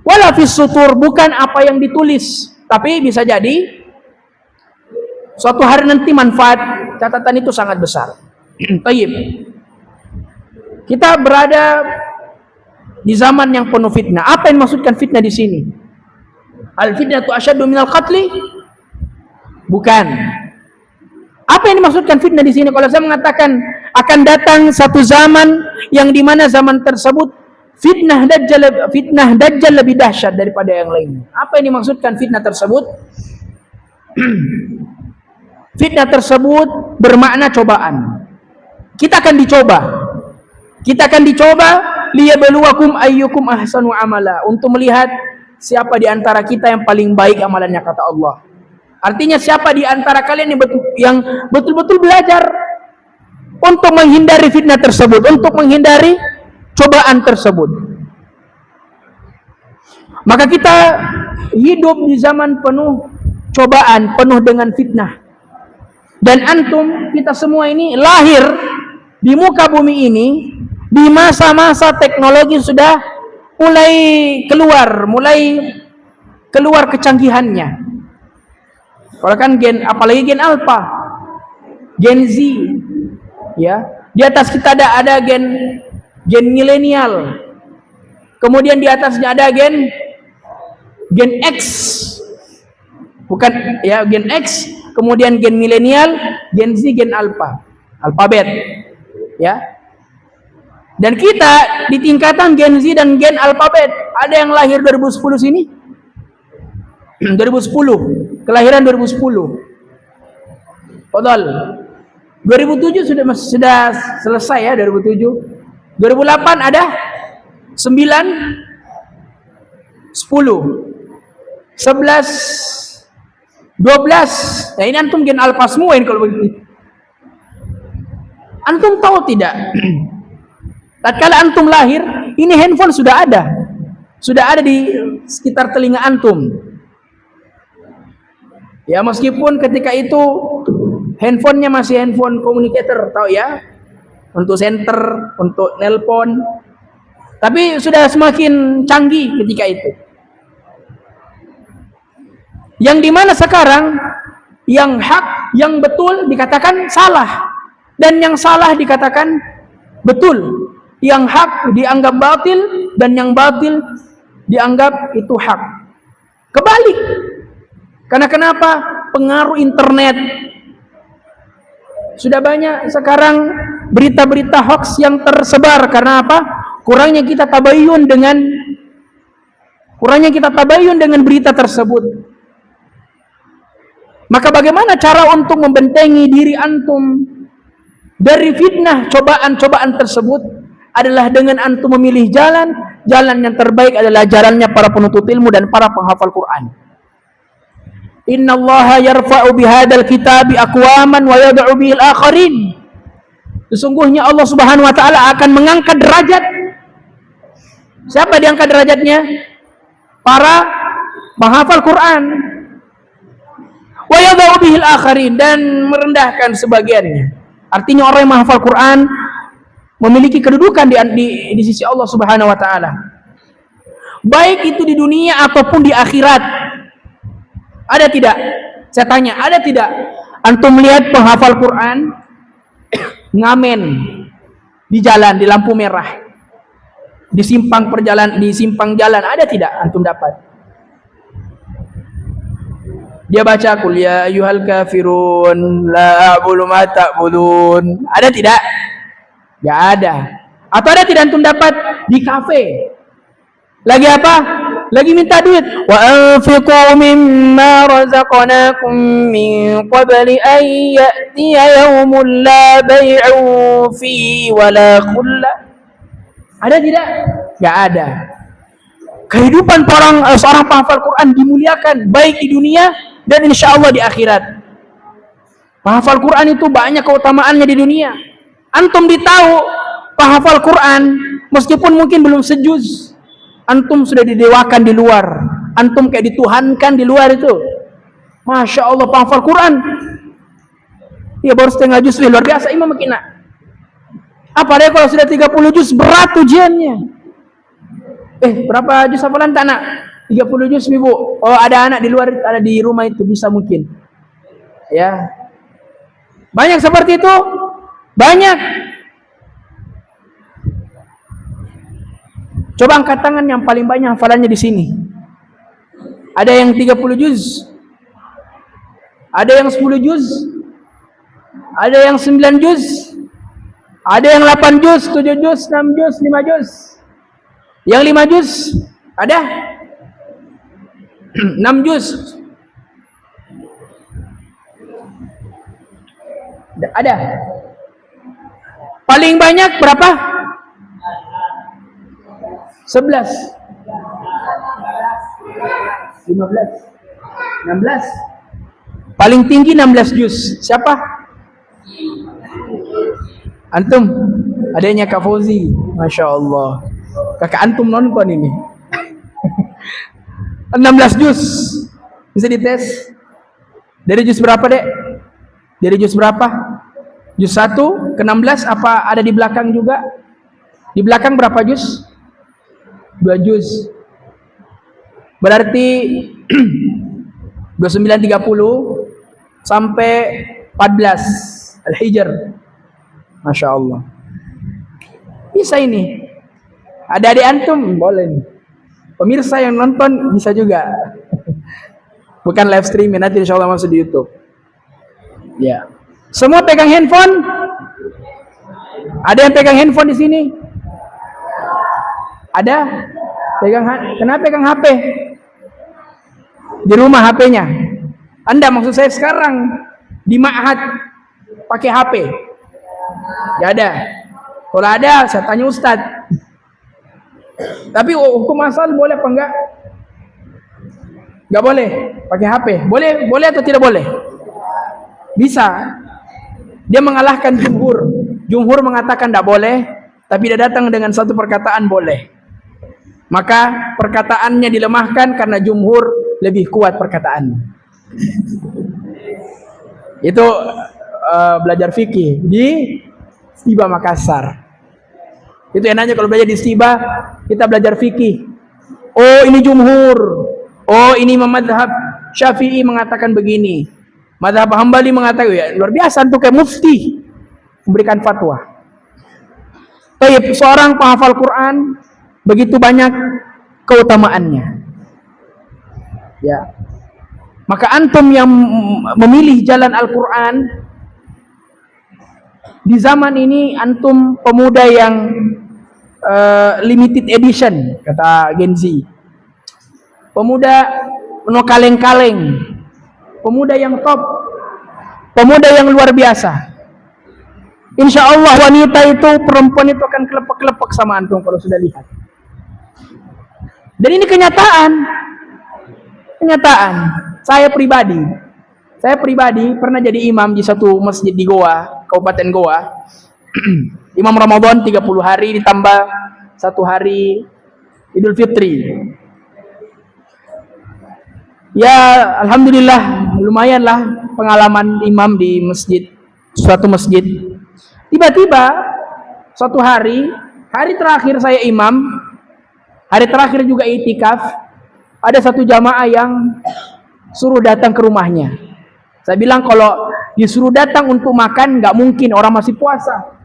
Wala fis sutur, bukan apa yang ditulis, tapi bisa jadi suatu hari nanti manfaat catatan itu sangat besar. Tayyib. Kita berada di zaman yang penuh fitnah. Apa yang dimaksudkan fitnah di sini? Al fitnatu asyaddu minal qatli? Bukan. Apa yang dimaksudkan fitnah di sini? Kalau saya mengatakan akan datang satu zaman yang di mana zaman tersebut fitnah dajjal lebih dahsyat daripada yang lain. Apa yang dimaksudkan fitnah tersebut? Fitnah tersebut bermakna cobaan. Kita akan dicoba. Kita akan dicoba liyabluwakum ayyukum ahsanu amala, untuk melihat siapa di antara kita yang paling baik amalannya, kata Allah. Artinya siapa di antara kalian yang betul-betul belajar untuk menghindari fitnah tersebut, untuk menghindari cobaan tersebut. Maka kita hidup di zaman penuh cobaan, penuh dengan fitnah. Dan antum, kita semua ini lahir di muka bumi ini di masa-masa teknologi sudah mulai keluar kecanggihannya. Kalau kan apalagi gen alpha, gen Z, ya. Di atas kita ada gen milenial. Kemudian di atasnya ada gen X. Bukan ya, gen X, kemudian gen milenial, gen Z, gen alpha, alfabet. Ya. Dan kita di tingkatan gen Z dan gen alfabet. Ada yang lahir 2010 sini? 2010, kelahiran 2010. Fadhal. 2007 sudah selesai ya, 2007. 2008 ada 9, 10, 11, 12. Nah, ini antum gen alpha semua ini kalau begitu. Antum tahu tidak? Tatkala antum lahir, ini handphone sudah ada di sekitar telinga antum. Ya, meskipun ketika itu handphonenya masih handphone communicator, tahu ya, untuk center, untuk nelpon. Tapi sudah semakin canggih ketika itu. Yang dimana sekarang yang hak, yang betul dikatakan salah, dan yang salah dikatakan betul. Yang hak dianggap batil dan yang batil dianggap itu hak. Kebalik. Karena kenapa? Pengaruh internet. Sudah banyak sekarang berita-berita hoax yang tersebar. Karena apa? Kurangnya kita tabayun dengan berita tersebut. Maka bagaimana cara untuk membentengi diri antum dari fitnah cobaan-cobaan tersebut? Adalah dengan antum memilih jalan yang terbaik adalah jalannya para penuntut ilmu dan para penghafal Quran. Innallaha yarfa'u bihadzal kitabi aqwaman wa yad'u bihil akharin. Sesungguhnya Allah Subhanahu wa taala akan mengangkat derajat. Siapa diangkat derajatnya? Para penghafal Quran. Wa yad'u bihil akharin, dan merendahkan sebagiannya. Artinya orang yang menghafal Quran memiliki kedudukan di sisi Allah Subhanahu wa taala. Baik itu di dunia ataupun di akhirat. Ada tidak? Saya tanya, ada tidak antum melihat penghafal Quran ngamen di jalan, di lampu merah, di simpang jalan, ada tidak antum dapat? Dia baca qul ya ayyuhal kafirun la a'budu ma ta'budun. Ada tidak? Gak ada. Atau ada tidak antum dapat di kafe? Lagi apa? Lagi minta duit. Wa anfiqu mimma razaqnakum min qabli an ya'tiya yawmun la bay'un fihi wa la khullah. Ada tidak? Gak ada. Kehidupan seorang penghafal Quran dimuliakan baik di dunia dan insya Allah di akhirat. Penghafal Quran itu banyak keutamaannya di dunia. Antum ditahu penghafal Quran meskipun mungkin belum sejuz, antum sudah didewakan di luar. Antum kayak dituhankan di luar itu. Masya Allah penghafal Quran. Ya baru setengah juz, luar biasa imam makina. Apalagi kalau sudah 30 juz berat ujiannya. Berapa juz hafalan tak nak? 30 juz ibu. Oh ada anak di luar, ada di rumah itu bisa mungkin. Ya. Banyak seperti itu. Banyak. Coba angkat tangan yang paling banyak hafalannya di sini. Ada yang 30 juz. Ada yang 10 juz. Ada yang 9 juz. Ada yang 8 juz, 7 juz, 6 juz, 5 juz. Yang 5 juz ada 6 juz ada. Paling banyak berapa? 11 15 16. Paling tinggi 16 juz. Siapa? Antum? Adanya Kak Fauzi. Masya Allah. Kakak antum nonton ini. 16 juz. Bisa dites. Dari juz berapa, Dek? Dari juz berapa? Juz 1 ke 16 apa ada di belakang juga? Di belakang berapa juz? 2 juz. Berarti 29 30 sampai 14 Al-Hijr. Masya Allah. Bisa ini. Ada adik antum? Boleh nih. Pemirsa yang nonton bisa juga. Bukan live streaming, nanti insya Allah masuk di YouTube. Ya. Semua pegang handphone? Ada yang pegang handphone di sini? Ada? Kenapa pegang HP? Di rumah HP-nya. Anda maksud saya sekarang di ma'had pakai HP? Gak ada. Kalau ada, saya tanya Ustadz. Tapi hukum asal boleh apa enggak? Enggak boleh pakai HP. Boleh atau tidak boleh? Bisa. Dia mengalahkan jumhur. Jumhur mengatakan enggak boleh, tapi dia datang dengan satu perkataan boleh. Maka perkataannya dilemahkan karena jumhur lebih kuat perkataannya. Itu belajar fikih di Stiba Makassar. Itu enaknya kalau belajar di Stiba, kita belajar fikih. Oh ini jumhur. Oh ini madhab Syafi'i mengatakan begini. Madhab Hambali mengatakan, ya luar biasa untuk kayak mufti memberikan fatwa. Seorang penghafal Quran begitu banyak keutamaannya. Ya. Maka antum yang memilih jalan Al-Quran di zaman ini, antum pemuda yang limited edition, kata Gen Z. Pemuda no kaleng-kaleng. Pemuda yang top. Pemuda yang luar biasa. Insya Allah wanita itu, perempuan itu akan kelepek-kelepek sama antum kalau sudah lihat. Dan ini kenyataan. Kenyataan. Saya pribadi pernah jadi imam di satu masjid di Goa, Kabupaten Goa. Imam Ramadan 30 hari ditambah 1 hari Idul Fitri. Ya, alhamdulillah lumayanlah pengalaman imam di suatu masjid. Tiba-tiba suatu hari terakhir saya imam, hari terakhir juga itikaf, ada satu jamaah yang suruh datang ke rumahnya. Saya bilang kalau disuruh datang untuk makan nggak mungkin, orang masih puasa.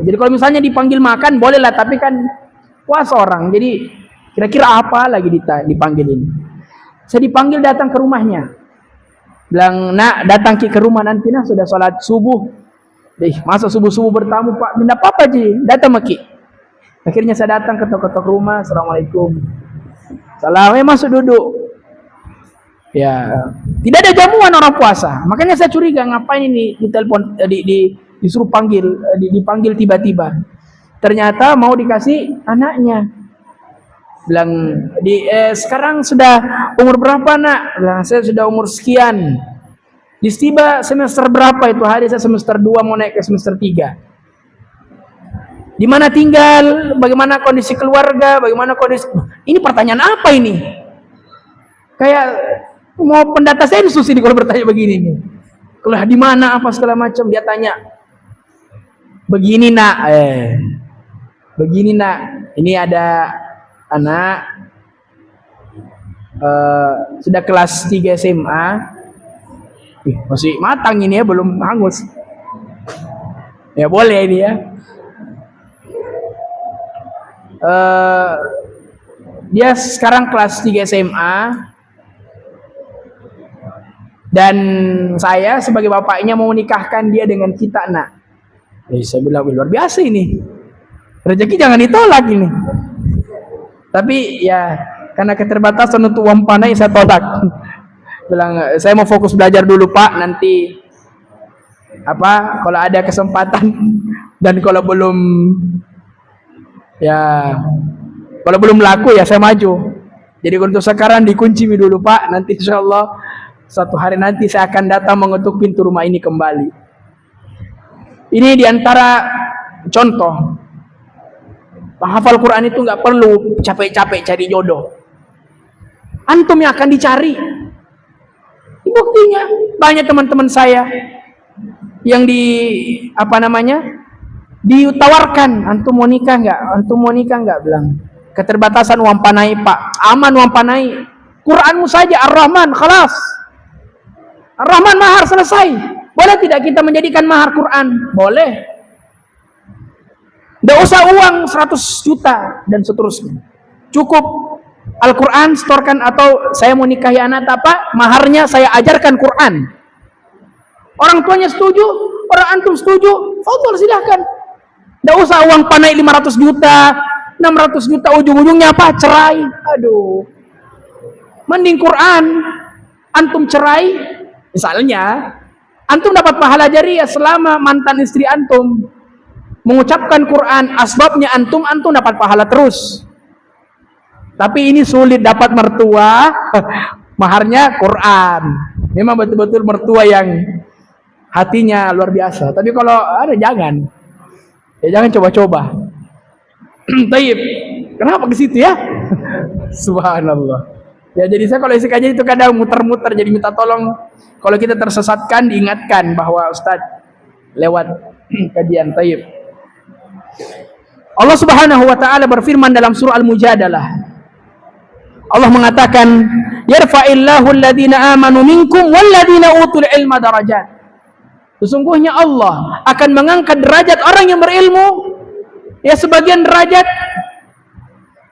Jadi kalau misalnya dipanggil makan bolehlah, tapi kan puasa orang. Jadi kira-kira apa lagi dipanggilin? Saya dipanggil datang ke rumahnya. Bilang, nak datang ke rumah nanti, nah sudah sholat subuh. Masa subuh-subuh bertamu Pak, tidak apa-apa Ji, datang maki. Akhirnya saya datang ketok-ketok rumah, Assalamualaikum. Salam, masuk duduk. Ya, tidak ada jamuan orang puasa. Makanya saya curiga ngapain ini ditelepon, disuruh panggil, dipanggil tiba-tiba. Ternyata mau dikasih anaknya. Bilang, sekarang sudah umur berapa nak? Bilang, saya sudah umur sekian. Tiba semester berapa itu hari? Saya semester 2 mau naik ke semester 3. Di mana tinggal? Bagaimana kondisi keluarga? Bagaimana kondisi? Ini pertanyaan apa ini? Kayak mau pendata sensus ini kalau bertanya begini nih. Kalau di mana apa segala macam dia tanya. Begini nak, begini nak. Ini ada anak sudah kelas 3 SMA. Masih matang ini ya, belum hangus. Ya boleh ini ya. Dia sekarang kelas 3 SMA. Dan saya sebagai bapaknya mau nikahkan dia dengan kita nak. Saya bilang luar biasa ini. Rezeki jangan ditolak ini. Tapi ya karena keterbatasan untuk uang panai saya tolak. Bilang saya mau fokus belajar dulu Pak, nanti kalau ada kesempatan dan kalau belum laku ya saya maju. Jadi untuk sekarang dikunci dulu Pak, nanti insyaallah satu hari nanti saya akan datang mengetuk pintu rumah ini kembali. Ini diantara contoh. Hafal Quran itu nggak perlu capek-capek cari jodoh. Antum yang akan dicari. Buktinya banyak teman-teman saya yang ditawarkan, antum mau nikah nggak? Bilang keterbatasan uang panai Pak, aman uang panai. Quranmu saja Ar-Rahman, khalas. Ar-Rahman mahar selesai. Boleh tidak kita menjadikan mahar Quran? Boleh. Tidak usah uang 100 juta dan seterusnya. Cukup Al-Quran setorkan, atau saya mau nikahi anak apa? Maharnya saya ajarkan Quran. Orang tuanya setuju, orang antum setuju, fadhol silahkan. Tidak usah uang panai 500 juta, 600 juta, ujung-ujungnya apa? Cerai. Aduh. Mending Quran. Antum cerai, misalnya, antum dapat pahala jariah selama mantan istri antum mengucapkan Quran, asbabnya antum dapat pahala terus. Tapi ini sulit dapat mertua, maharnya Quran. Memang betul-betul mertua yang hatinya luar biasa. Tapi kalau ada jangan coba-coba. Taib, kenapa ke situ ya? Subhanallah. Ya jadi saya kalau isi kajian itu kadang muter-muter, jadi minta tolong kalau kita tersesatkan diingatkan bahwa Ustaz lewat kajian. Taib. Allah Subhanahu wa taala berfirman dalam surah Al-Mujadalah. Allah mengatakan, yarfa'illahu alladhina amanu minkum walladhina utul ilma darajat. Sesungguhnya Allah akan mengangkat derajat orang yang berilmu, ya sebagian derajat,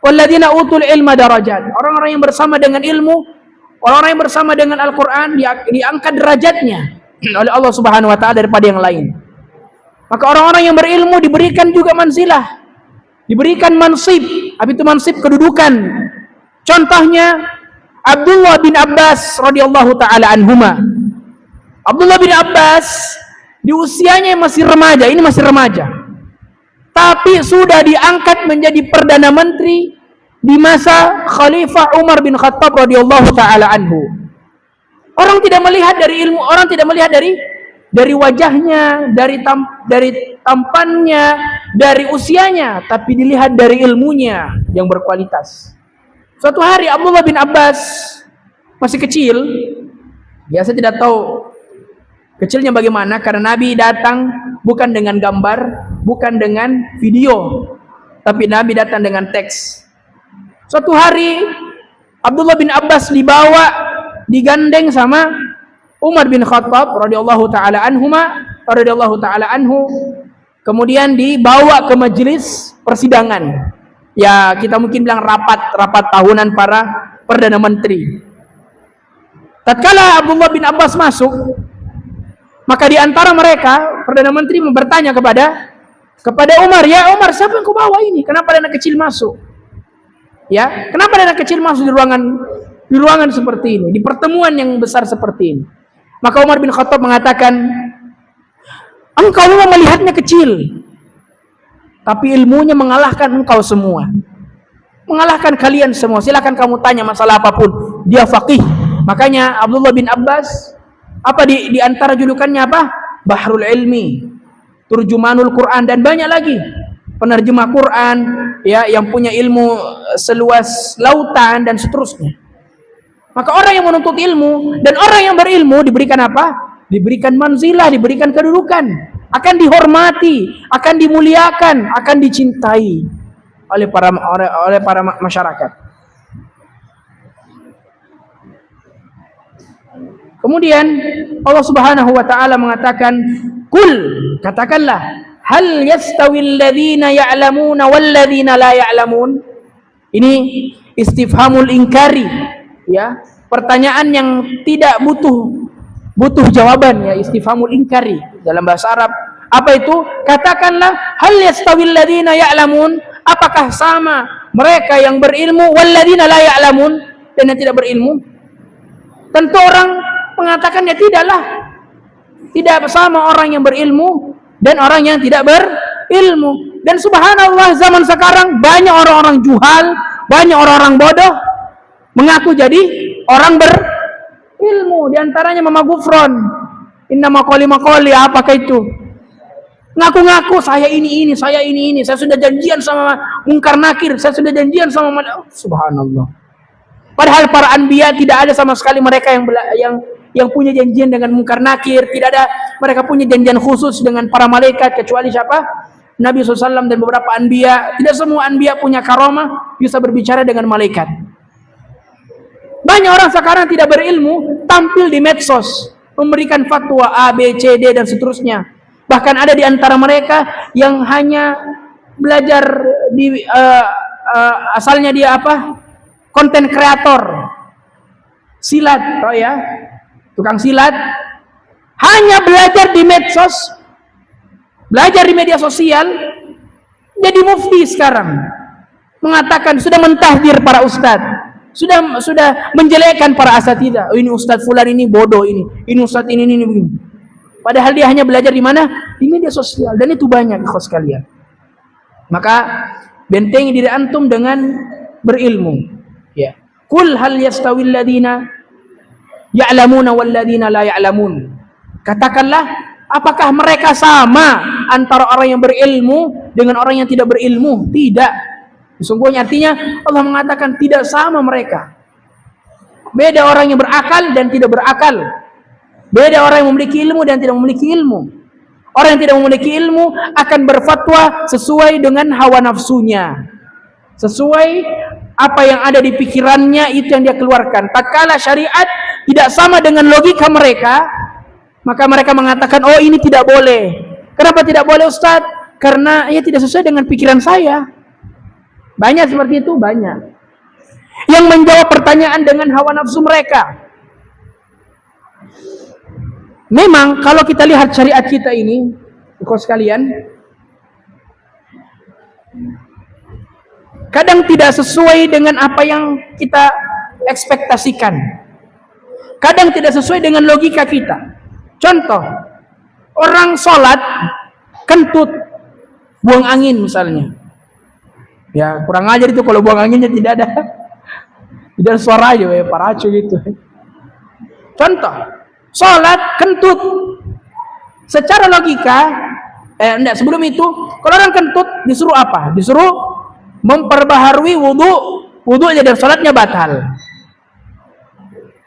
walladhina utul ilma darajat. Orang-orang yang bersama dengan ilmu, orang-orang yang bersama dengan Al-Quran diangkat derajatnya oleh Allah Subhanahu wa taala daripada yang lain. Maka orang-orang yang berilmu diberikan juga manzilah, diberikan mansib. Apa itu mansib? Kedudukan. Contohnya Abdullah bin Abbas radhiyallahu taala anhuma. Abdullah bin Abbas di usianya masih remaja, ini masih remaja. Tapi sudah diangkat menjadi perdana menteri di masa Khalifah Umar bin Khattab radhiyallahu taala anhu. Orang tidak melihat dari ilmu, orang tidak melihat dari wajahnya, dari tampannya, dari usianya, tapi dilihat dari ilmunya yang berkualitas. Suatu hari Abdullah bin Abbas masih kecil, biasa tidak tahu kecilnya bagaimana, karena Nabi datang bukan dengan gambar, bukan dengan video, tapi Nabi datang dengan teks. Suatu hari Abdullah bin Abbas digandeng sama Umar bin Khattab radhiyallahu taala anhu, kemudian dibawa ke majelis persidangan. Ya, kita mungkin bilang rapat tahunan para perdana menteri. Tatkala Abdullah bin Abbas masuk, Maka di antara mereka Perdana Menteri bertanya kepada Umar, "Ya Umar, siapa yang kau bawa ini? Kenapa ada anak kecil masuk?" Ya, kenapa ada anak kecil masuk di ruangan seperti ini, di pertemuan yang besar seperti ini? Maka Umar bin Khattab mengatakan, "Engkau memang melihatnya kecil, tapi ilmunya mengalahkan engkau semua. Mengalahkan kalian semua. Silakan kamu tanya masalah apapun. Dia faqih." Makanya Abdullah bin Abbas, apa di antara julukannya apa? Bahrul Ilmi, Turjumanul Quran, dan banyak lagi penerjemah Quran, ya, yang punya ilmu seluas lautan dan seterusnya. Maka orang yang menuntut ilmu dan orang yang berilmu diberikan apa? Diberikan manzilah, diberikan kedudukan, akan dihormati, akan dimuliakan, akan dicintai oleh para masyarakat. Kemudian Allah Subhanahu wa taala mengatakan, "Qul," katakanlah, "hal yastawil ladzina ya'lamuna wal ladzina la ya'lamun?" Ini istifhamul inkari, ya, pertanyaan yang tidak butuh jawaban, ya, istifhamul inkari dalam bahasa Arab. Apa itu? Katakanlah, "Hal yastawil ladzina ya'lamun?" Apakah sama mereka yang berilmu wal ladzina la ya'lamun, dan yang tidak berilmu? Tentu orang mengatakan ya tidaklah. Tidak sama orang yang berilmu dan orang yang tidak berilmu. Dan subhanallah, zaman sekarang banyak orang-orang juhal, banyak orang-orang bodoh mengaku jadi orang berilmu. Di antaranya Mama Gufron. Inna maqali, apakah itu? Ngaku-ngaku saya ini, saya ini. Saya sudah janjian sama Munkar Nakir, saya sudah janjian sama subhanallah. Padahal para anbiya tidak ada sama sekali mereka yang punya janjian dengan Munkar Nakir. Tidak ada mereka punya janjian khusus dengan para malaikat, kecuali siapa? Nabi SAW dan beberapa anbiya. Tidak semua anbiya punya karamah bisa berbicara dengan malaikat. Banyak orang sekarang tidak berilmu, tampil di medsos, memberikan fatwa A, B, C, D, dan seterusnya. Bahkan ada di antara mereka yang hanya belajar di asalnya dia apa? Konten kreator silat, oh ya, tukang silat, hanya belajar di medsos, belajar di media sosial, jadi mufti sekarang, mengatakan sudah mentahdir para ustadz, sudah menjelekkan para asatidzah. Oh, ini ustadz fulan ini bodoh, ini ustadz ini begini. Padahal dia hanya belajar di mana? Di media sosial, dan itu banyak ikhwas sekalian. Maka bentengi diri antum dengan berilmu. Ya. Qul hal yastawil ladzina ya'lamuna wal ladzina la ya'lamun. Katakanlah, apakah mereka sama antara orang yang berilmu dengan orang yang tidak berilmu? Tidak. Sesungguhnya artinya Allah mengatakan tidak sama mereka. Beda orang yang berakal dan tidak berakal. Beda orang yang memiliki ilmu dan tidak memiliki ilmu. Orang yang tidak memiliki ilmu akan berfatwa sesuai dengan hawa nafsunya, sesuai apa yang ada di pikirannya, itu yang dia keluarkan. Tatkala syariat tidak sama dengan logika mereka, maka mereka mengatakan, "Oh, ini tidak boleh." Kenapa tidak boleh, Ustaz? Karena ia tidak sesuai dengan pikiran saya. Banyak seperti itu, banyak yang menjawab pertanyaan dengan hawa nafsu mereka. Memang kalau kita lihat syariat kita ini, ikhwan sekalian, kadang tidak sesuai dengan apa yang kita ekspektasikan. Kadang tidak sesuai dengan logika kita. Contoh, orang sholat kentut, buang angin misalnya. Ya, kurang ajar itu kalau buang anginnya tidak ada suara aja, ya, paracu gitu. Contoh, sholat kentut. Secara logika, enggak, sebelum itu, kalau orang kentut disuruh apa? Disuruh memperbaharui wudhunya dan sholatnya batal.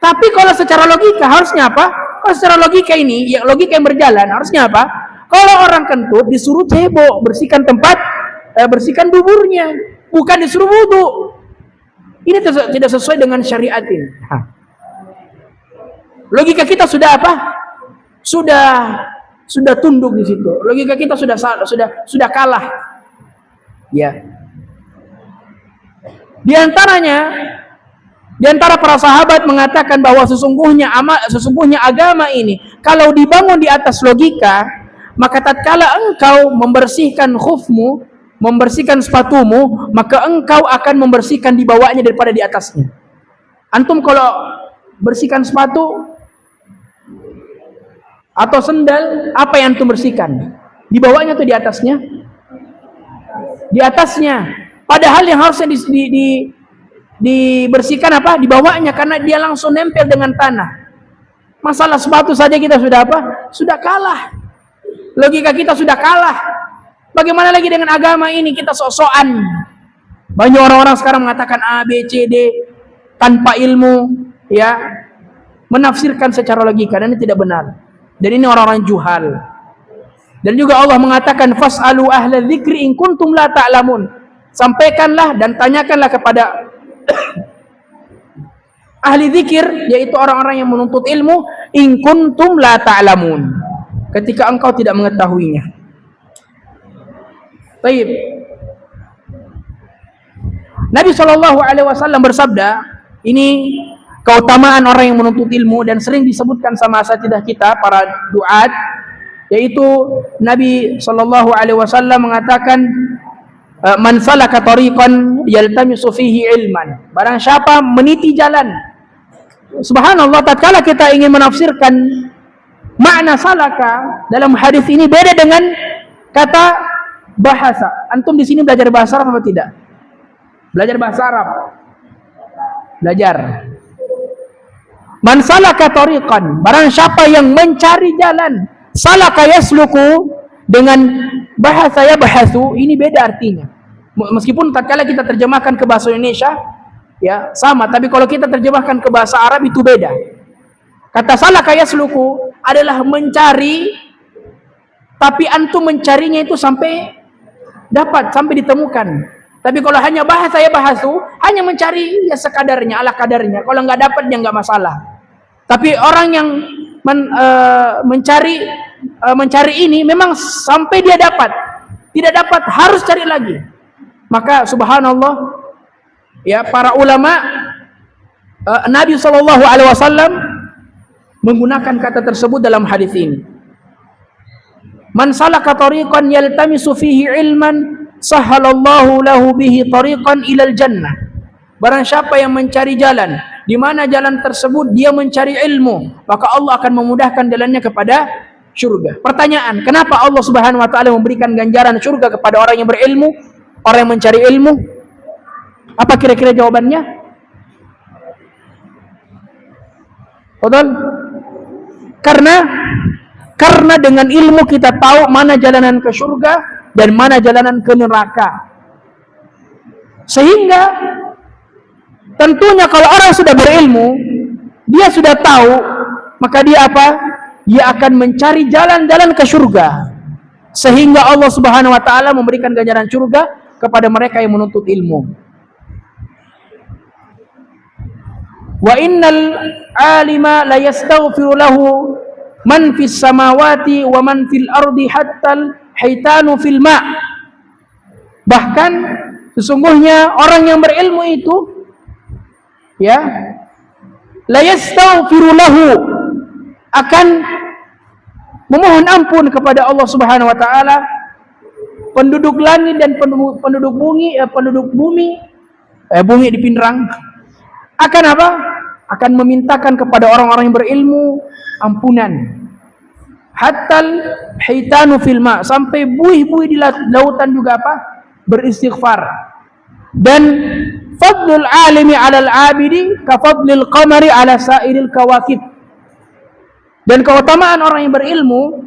Tapi kalau secara logika harusnya apa? Kalau secara logika ini, ya logika yang berjalan, harusnya apa? Kalau orang kentut disuruh cebok, bersihkan bersihkan duburnya, bukan disuruh wudhu. Ini tidak sesuai dengan syariat ini. Logika kita sudah apa? Sudah tunduk di situ. Logika kita sudah kalah. Ya. Di antaranya Di antara para sahabat mengatakan bahwa sesungguhnya agama ini kalau dibangun di atas logika, maka tatkala engkau membersihkan khufmu, membersihkan sepatumu, maka engkau akan membersihkan di bawahnya daripada di atasnya. Antum kalau bersihkan sepatu atau sendal, apa yang antum bersihkan? Di bawahnya atau di atasnya? Di atasnya. Padahal yang harusnya dibersihkan apa? Di bawahnya, karena dia langsung nempel dengan tanah. Masalah sepatu saja kita sudah apa? Sudah kalah. Logika kita sudah kalah. Bagaimana lagi dengan agama ini? Kita sok-sokan. Banyak orang-orang sekarang mengatakan A, B, C, D tanpa ilmu, ya, menafsirkan secara logika, dan ini tidak benar. Dan ini orang-orang juhal. Dan juga Allah mengatakan fas'alu ahla dzikri in kuntum la ta'lamun. Sampaikanlah dan tanyakanlah kepada ahli zikir, yaitu orang-orang yang menuntut ilmu, in kuntum la ta'lamun, ketika engkau tidak mengetahuinya. Baik. Nabi SAW bersabda, ini keutamaan orang yang menuntut ilmu dan sering disebutkan sama asatidzah kita para duat, yaitu Nabi SAW mengatakan, man salaka tariqan yaltamisu fihi ilman. Barang siapa meniti jalan. Subhanallah, tatkala kita ingin menafsirkan makna salaka dalam hadis ini beda dengan kata bahasa. Antum di sini belajar bahasa Arab atau tidak? Belajar bahasa Arab. Belajar. Man salaka tariqan, barang siapa yang mencari jalan. Salaka yasluku dengan bahasa ya bahasu, ini beda artinya. Meskipun tatkala kita terjemahkan ke bahasa Indonesia ya sama, tapi kalau kita terjemahkan ke bahasa Arab itu beda. Kata salaka yasluku adalah mencari, tapi antum mencarinya itu sampai dapat, sampai ditemukan. Tapi kalau hanya bahasa ya bahasu, hanya mencari ya sekadarnya, ala kadarnya. Kalau nggak dapat ya nggak masalah. Tapi orang yang mencari ini memang sampai dia dapat. Tidak dapat harus cari lagi. Maka subhanallah, ya para ulama, Nabi SAW menggunakan kata tersebut dalam hadis ini. Man salaka tariqan yaltamisu fihi ilman sahhalallahu lahu bihi tariqan ilal jannah. Barang siapa yang mencari jalan, di mana jalan tersebut dia mencari ilmu, maka Allah akan memudahkan jalannya kepada surga. Pertanyaan, kenapa Allah Subhanahu wa taala memberikan ganjaran surga kepada orang yang berilmu, orang yang mencari ilmu? Apa kira-kira jawabannya? Betul? Karena dengan ilmu kita tahu mana jalanan ke surga dan mana jalanan ke neraka. Sehingga tentunya kalau orang sudah berilmu, dia sudah tahu, maka dia apa? Dia akan mencari jalan-jalan ke surga. Sehingga Allah Subhanahu wa taala memberikan ganjaran surga kepada mereka yang menuntut ilmu. Wa innal alima la yastaghfiru lahu man fis samawati wa man fil ardi hatta al haitanu fil ma'. Bahkan sesungguhnya orang yang berilmu itu ya la yastaghfiru lahu, akan memohon ampun kepada Allah Subhanahu wa taala, penduduk langit dan penduduk bumi di Pinrang akan apa? Akan memintakan kepada orang-orang yang berilmu ampunan. Hatal haitanu fil ma, sampai buih-buih di lautan juga apa? Beristighfar. Dan fadlul alimi 'alal 'abidi ka fadlil qamari 'ala sa'iril kawakib. Dan keutamaan orang yang berilmu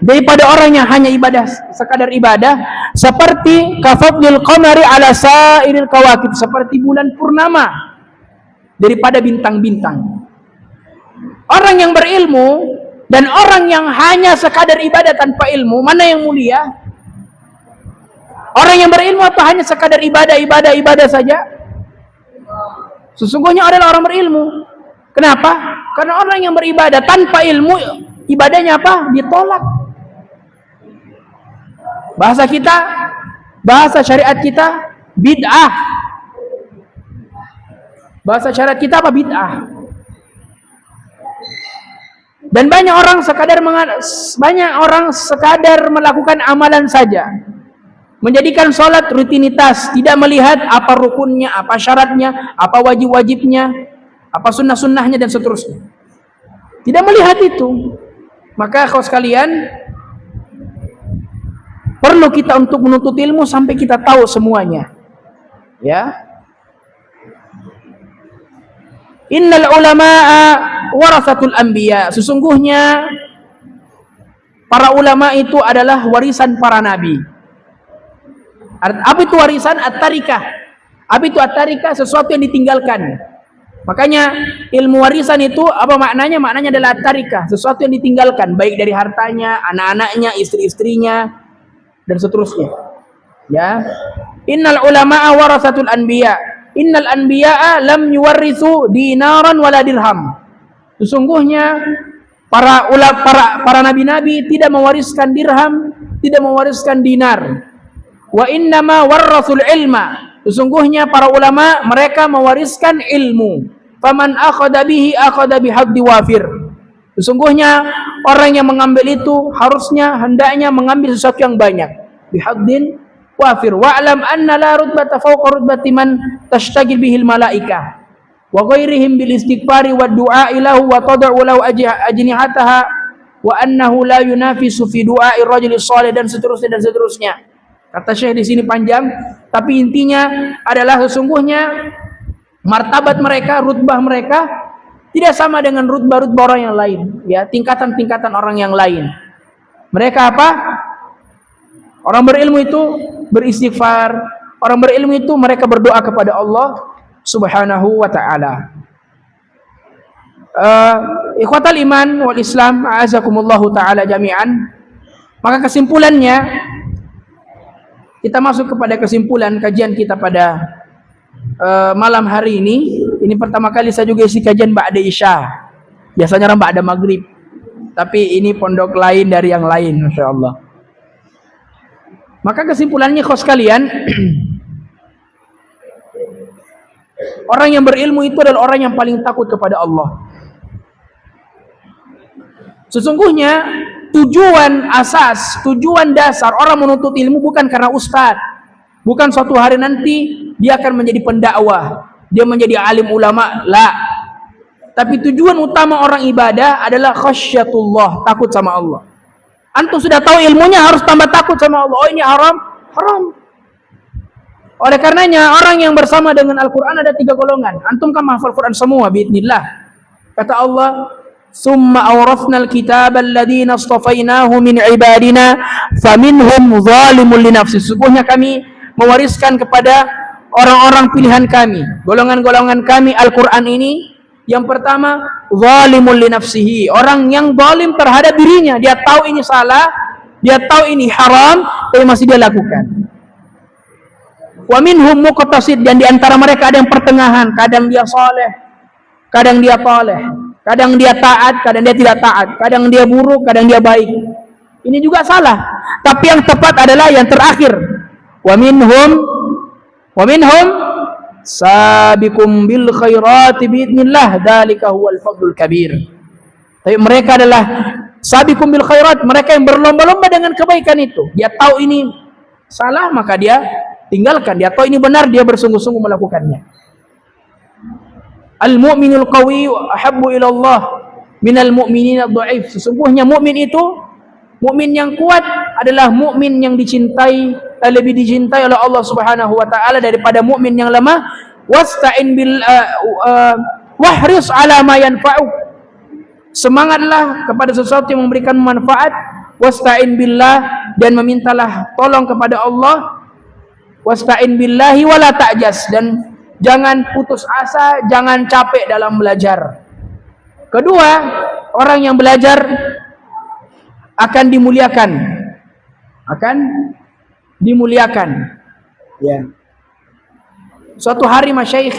daripada orang yang hanya ibadah sekadar ibadah, seperti kafadlil qamari 'ala sa'iril kawakib, seperti bulan purnama daripada bintang-bintang. Orang yang berilmu dan orang yang hanya sekadar ibadah tanpa ilmu, mana yang mulia? Orang yang berilmu atau hanya sekadar ibadah saja? Sesungguhnya adalah orang berilmu. Kenapa? Karena orang yang beribadah tanpa ilmu, ibadahnya apa? Ditolak. Bahasa syariat kita bid'ah. Bahasa syarat kita apa? Bid'ah. Dan banyak orang sekadar melakukan amalan saja, menjadikan sholat rutinitas, tidak melihat apa rukunnya, apa syaratnya, apa wajib-wajibnya, apa sunnah-sunnahnya dan seterusnya. Tidak melihat itu. Maka kau sekalian, perlu kita untuk menuntut ilmu sampai kita tahu semuanya. Ya. Innal ulama'a warasatul anbiya. Sesungguhnya para ulama itu adalah warisan para nabi. Apa itu warisan? At-tarikah. Apa itu at-tarikah? Sesuatu yang ditinggalkan. Makanya ilmu warisan itu apa maknanya? Maknanya adalah at-tarikah, sesuatu yang ditinggalkan, baik dari hartanya, anak-anaknya, istri-istrinya dan seterusnya. Ya. Innal ulama'a warasatul anbiya. Innal anbiya'a lam yuwarrisu dinaran wala dirham. Sesungguhnya para nabi-nabi tidak mewariskan dirham, tidak mewariskan dinar. Wa innama warrasul ilma. Sesungguhnya para ulama mereka mewariskan ilmu. Faman akhadha bihi akhadha bihaddi wafir. Sesungguhnya orang yang mengambil itu hendaknya mengambil sesuatu yang banyak. Bihaddin wafir. Wa'lam anna la rutbata fawqa rutbati man tashtagil bihil malaikah wa ghairihim bil istighfari wa du'a ilahu wa tad'u lahu ajnihataha wa annahu la yunafisu fi du'a'i rajuli shalih dan seterusnya. Kata Syekh di sini panjang, tapi intinya adalah sesungguhnya martabat mereka, rutbah mereka tidak sama dengan rutbah-rutbah orang yang lain, ya, tingkatan-tingkatan orang yang lain. Mereka apa? Orang berilmu itu beristighfar, orang berilmu itu mereka berdoa kepada Allah Subhanahu wa taala. Ikhwatal iman wal Islam, a'azakumullahu taala jami'an. Maka kesimpulannya, kita masuk kepada kesimpulan kajian kita pada malam hari ini. Ini pertama kali saya juga isi kajian ba'da Isya. Biasanya orang ba'da maghrib, tapi ini pondok lain dari yang lain, masyaallah. Maka kesimpulannya kau sekalian, orang yang berilmu itu adalah orang yang paling takut kepada Allah. Sesungguhnya tujuan asas, tujuan dasar orang menuntut ilmu bukan karena ustadz, bukan suatu hari nanti dia akan menjadi pendakwah, dia menjadi alim ulama, la. Tapi tujuan utama orang ibadah adalah khasyatullah, takut sama Allah. Antum sudah tahu ilmunya, harus tambah takut sama Allah. Oh, ini haram, haram. Oleh karenanya orang yang bersama dengan Al-Quran ada 3 golongan. Antum kan menghafal Quran semua, biidznillah. Kata Allah, summa awrafnal kitaba alladhina astafainahu min ibadina faminhum zalimun li nafsi. Sesungguhnya kami mewariskan kepada orang-orang pilihan kami, golongan-golongan kami Al-Quran ini. Yang pertama, zalimun li nafsihi, orang yang zalim terhadap dirinya. Dia tahu ini salah, dia tahu ini haram, tapi masih dia lakukan. Wa minhum muqtasid, dan di antara mereka ada yang pertengahan, kadang dia saleh, kadang dia thaleh, kadang dia taat, kadang dia tidak taat, kadang dia buruk, kadang dia baik. Ini juga salah. Tapi yang tepat adalah yang terakhir. Wa minhum sabiqum bil khairati biidznillah dzalika huwal fadlul kabir. Tapi mereka adalah sabiqum bil khairat, mereka yang berlomba-lomba dengan kebaikan itu. Dia tahu ini salah, maka dia tinggalkan. Dia tahu ini benar, dia bersungguh-sungguh melakukannya. Al mu'minul qawi ahabbu ila Allah minal mu'minina dhaif. Sesungguhnya mukmin itu, mukmin yang kuat adalah mukmin yang dicintai, lebih dicintai oleh Allah Subhanahu wa taala daripada mukmin yang lemah. Wasta'in bil wahris ala ma yanfa'uk. Semangatlah kepada sesuatu yang memberikan manfaat. Wasta'in billah, dan memintalah tolong kepada Allah. Wasta'in billahi wala ta'jas, dan jangan putus asa, jangan capek dalam belajar. Kedua, orang yang belajar akan dimuliakan. Ya. Suatu hari masyayikh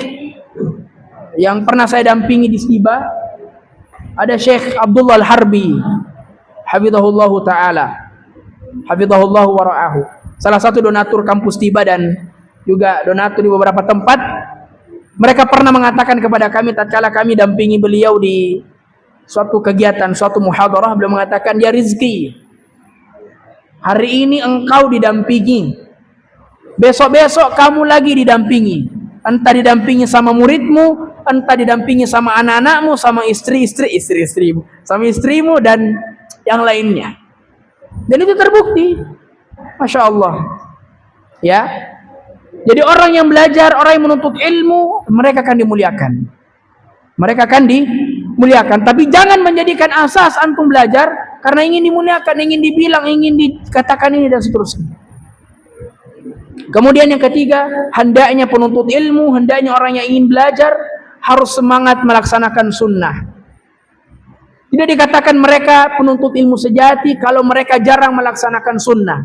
yang pernah saya dampingi di Stiba, ada Syekh Abdullah Al-Harbi, hafizahullahu taala, hafizahullahu wa ra'ahu. Salah satu donatur kampus Stiba dan juga donatur di beberapa tempat. Mereka pernah mengatakan kepada kami tatkala kami dampingi beliau di suatu kegiatan, suatu muhadarah, beliau mengatakan, ya Rizki, hari ini engkau didampingi, besok-besok kamu lagi didampingi. Entah didampingi sama muridmu, entah didampingi sama anak-anakmu, sama istrimu, sama istrimu dan yang lainnya. Dan itu terbukti, Masya Allah. Ya, jadi orang yang belajar, orang yang menuntut ilmu, mereka akan dimuliakan. Mereka akan dimuliakan. Tapi jangan menjadikan asas antum belajar karena ingin dimuliakan, ingin dibilang, ingin dikatakan ini dan seterusnya. Kemudian yang ketiga, hendaknya penuntut ilmu, hendaknya orang yang ingin belajar harus semangat melaksanakan sunnah. Tidak dikatakan mereka penuntut ilmu sejati kalau mereka jarang melaksanakan sunnah.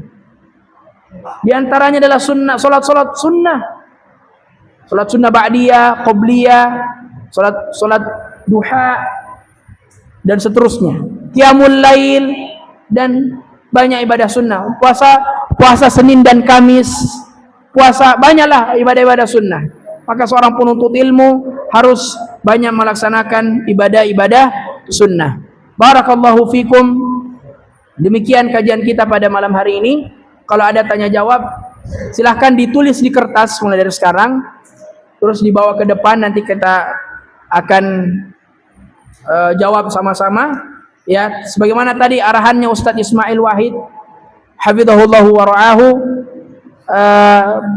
Di antaranya adalah sunnah, solat sunnah, solat sunnah ba'diyah, qobliyah, solat duha dan seterusnya, qiyamul lail dan banyak ibadah sunnah, puasa Senin dan Kamis, puasa, banyaklah ibadah-ibadah sunnah. Maka seorang penuntut ilmu harus banyak melaksanakan ibadah-ibadah sunnah. Barakallahu fikum. Demikian kajian kita pada malam hari ini. Kalau ada tanya jawab, silahkan ditulis di kertas mulai dari sekarang, terus dibawa ke depan, nanti kita akan jawab sama-sama. Ya, sebagaimana tadi arahannya Ustadz Ismail Wahid, hafizahullahu wa ra'ahu,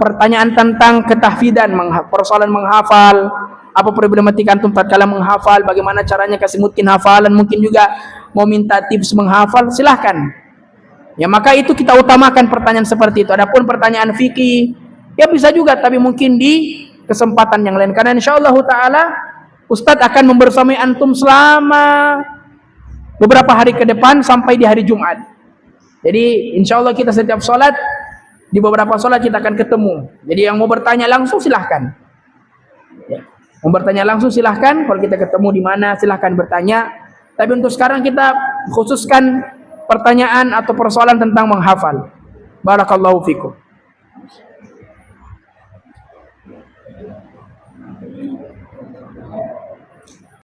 pertanyaan tentang ketahfidan, persoalan menghafal, apa problematika antum tatkala menghafal, bagaimana caranya kasih mungkin hafalan, mungkin juga mau minta tips menghafal, silahkan. Ya, maka itu kita utamakan pertanyaan seperti itu. Adapun pertanyaan fikih, ya bisa juga, tapi mungkin di kesempatan yang lain. Karena insyaallah ta'ala Ustadz akan membersamai antum selama beberapa hari ke depan sampai di hari Jumat. Jadi insyaallah kita setiap sholat, di beberapa sholat kita akan ketemu. Jadi yang mau bertanya langsung silahkan. Ya, mau bertanya langsung silahkan. Kalau kita ketemu di mana silahkan bertanya. Tapi untuk sekarang kita khususkan pertanyaan atau persoalan tentang menghafal. Barakallahu fikum.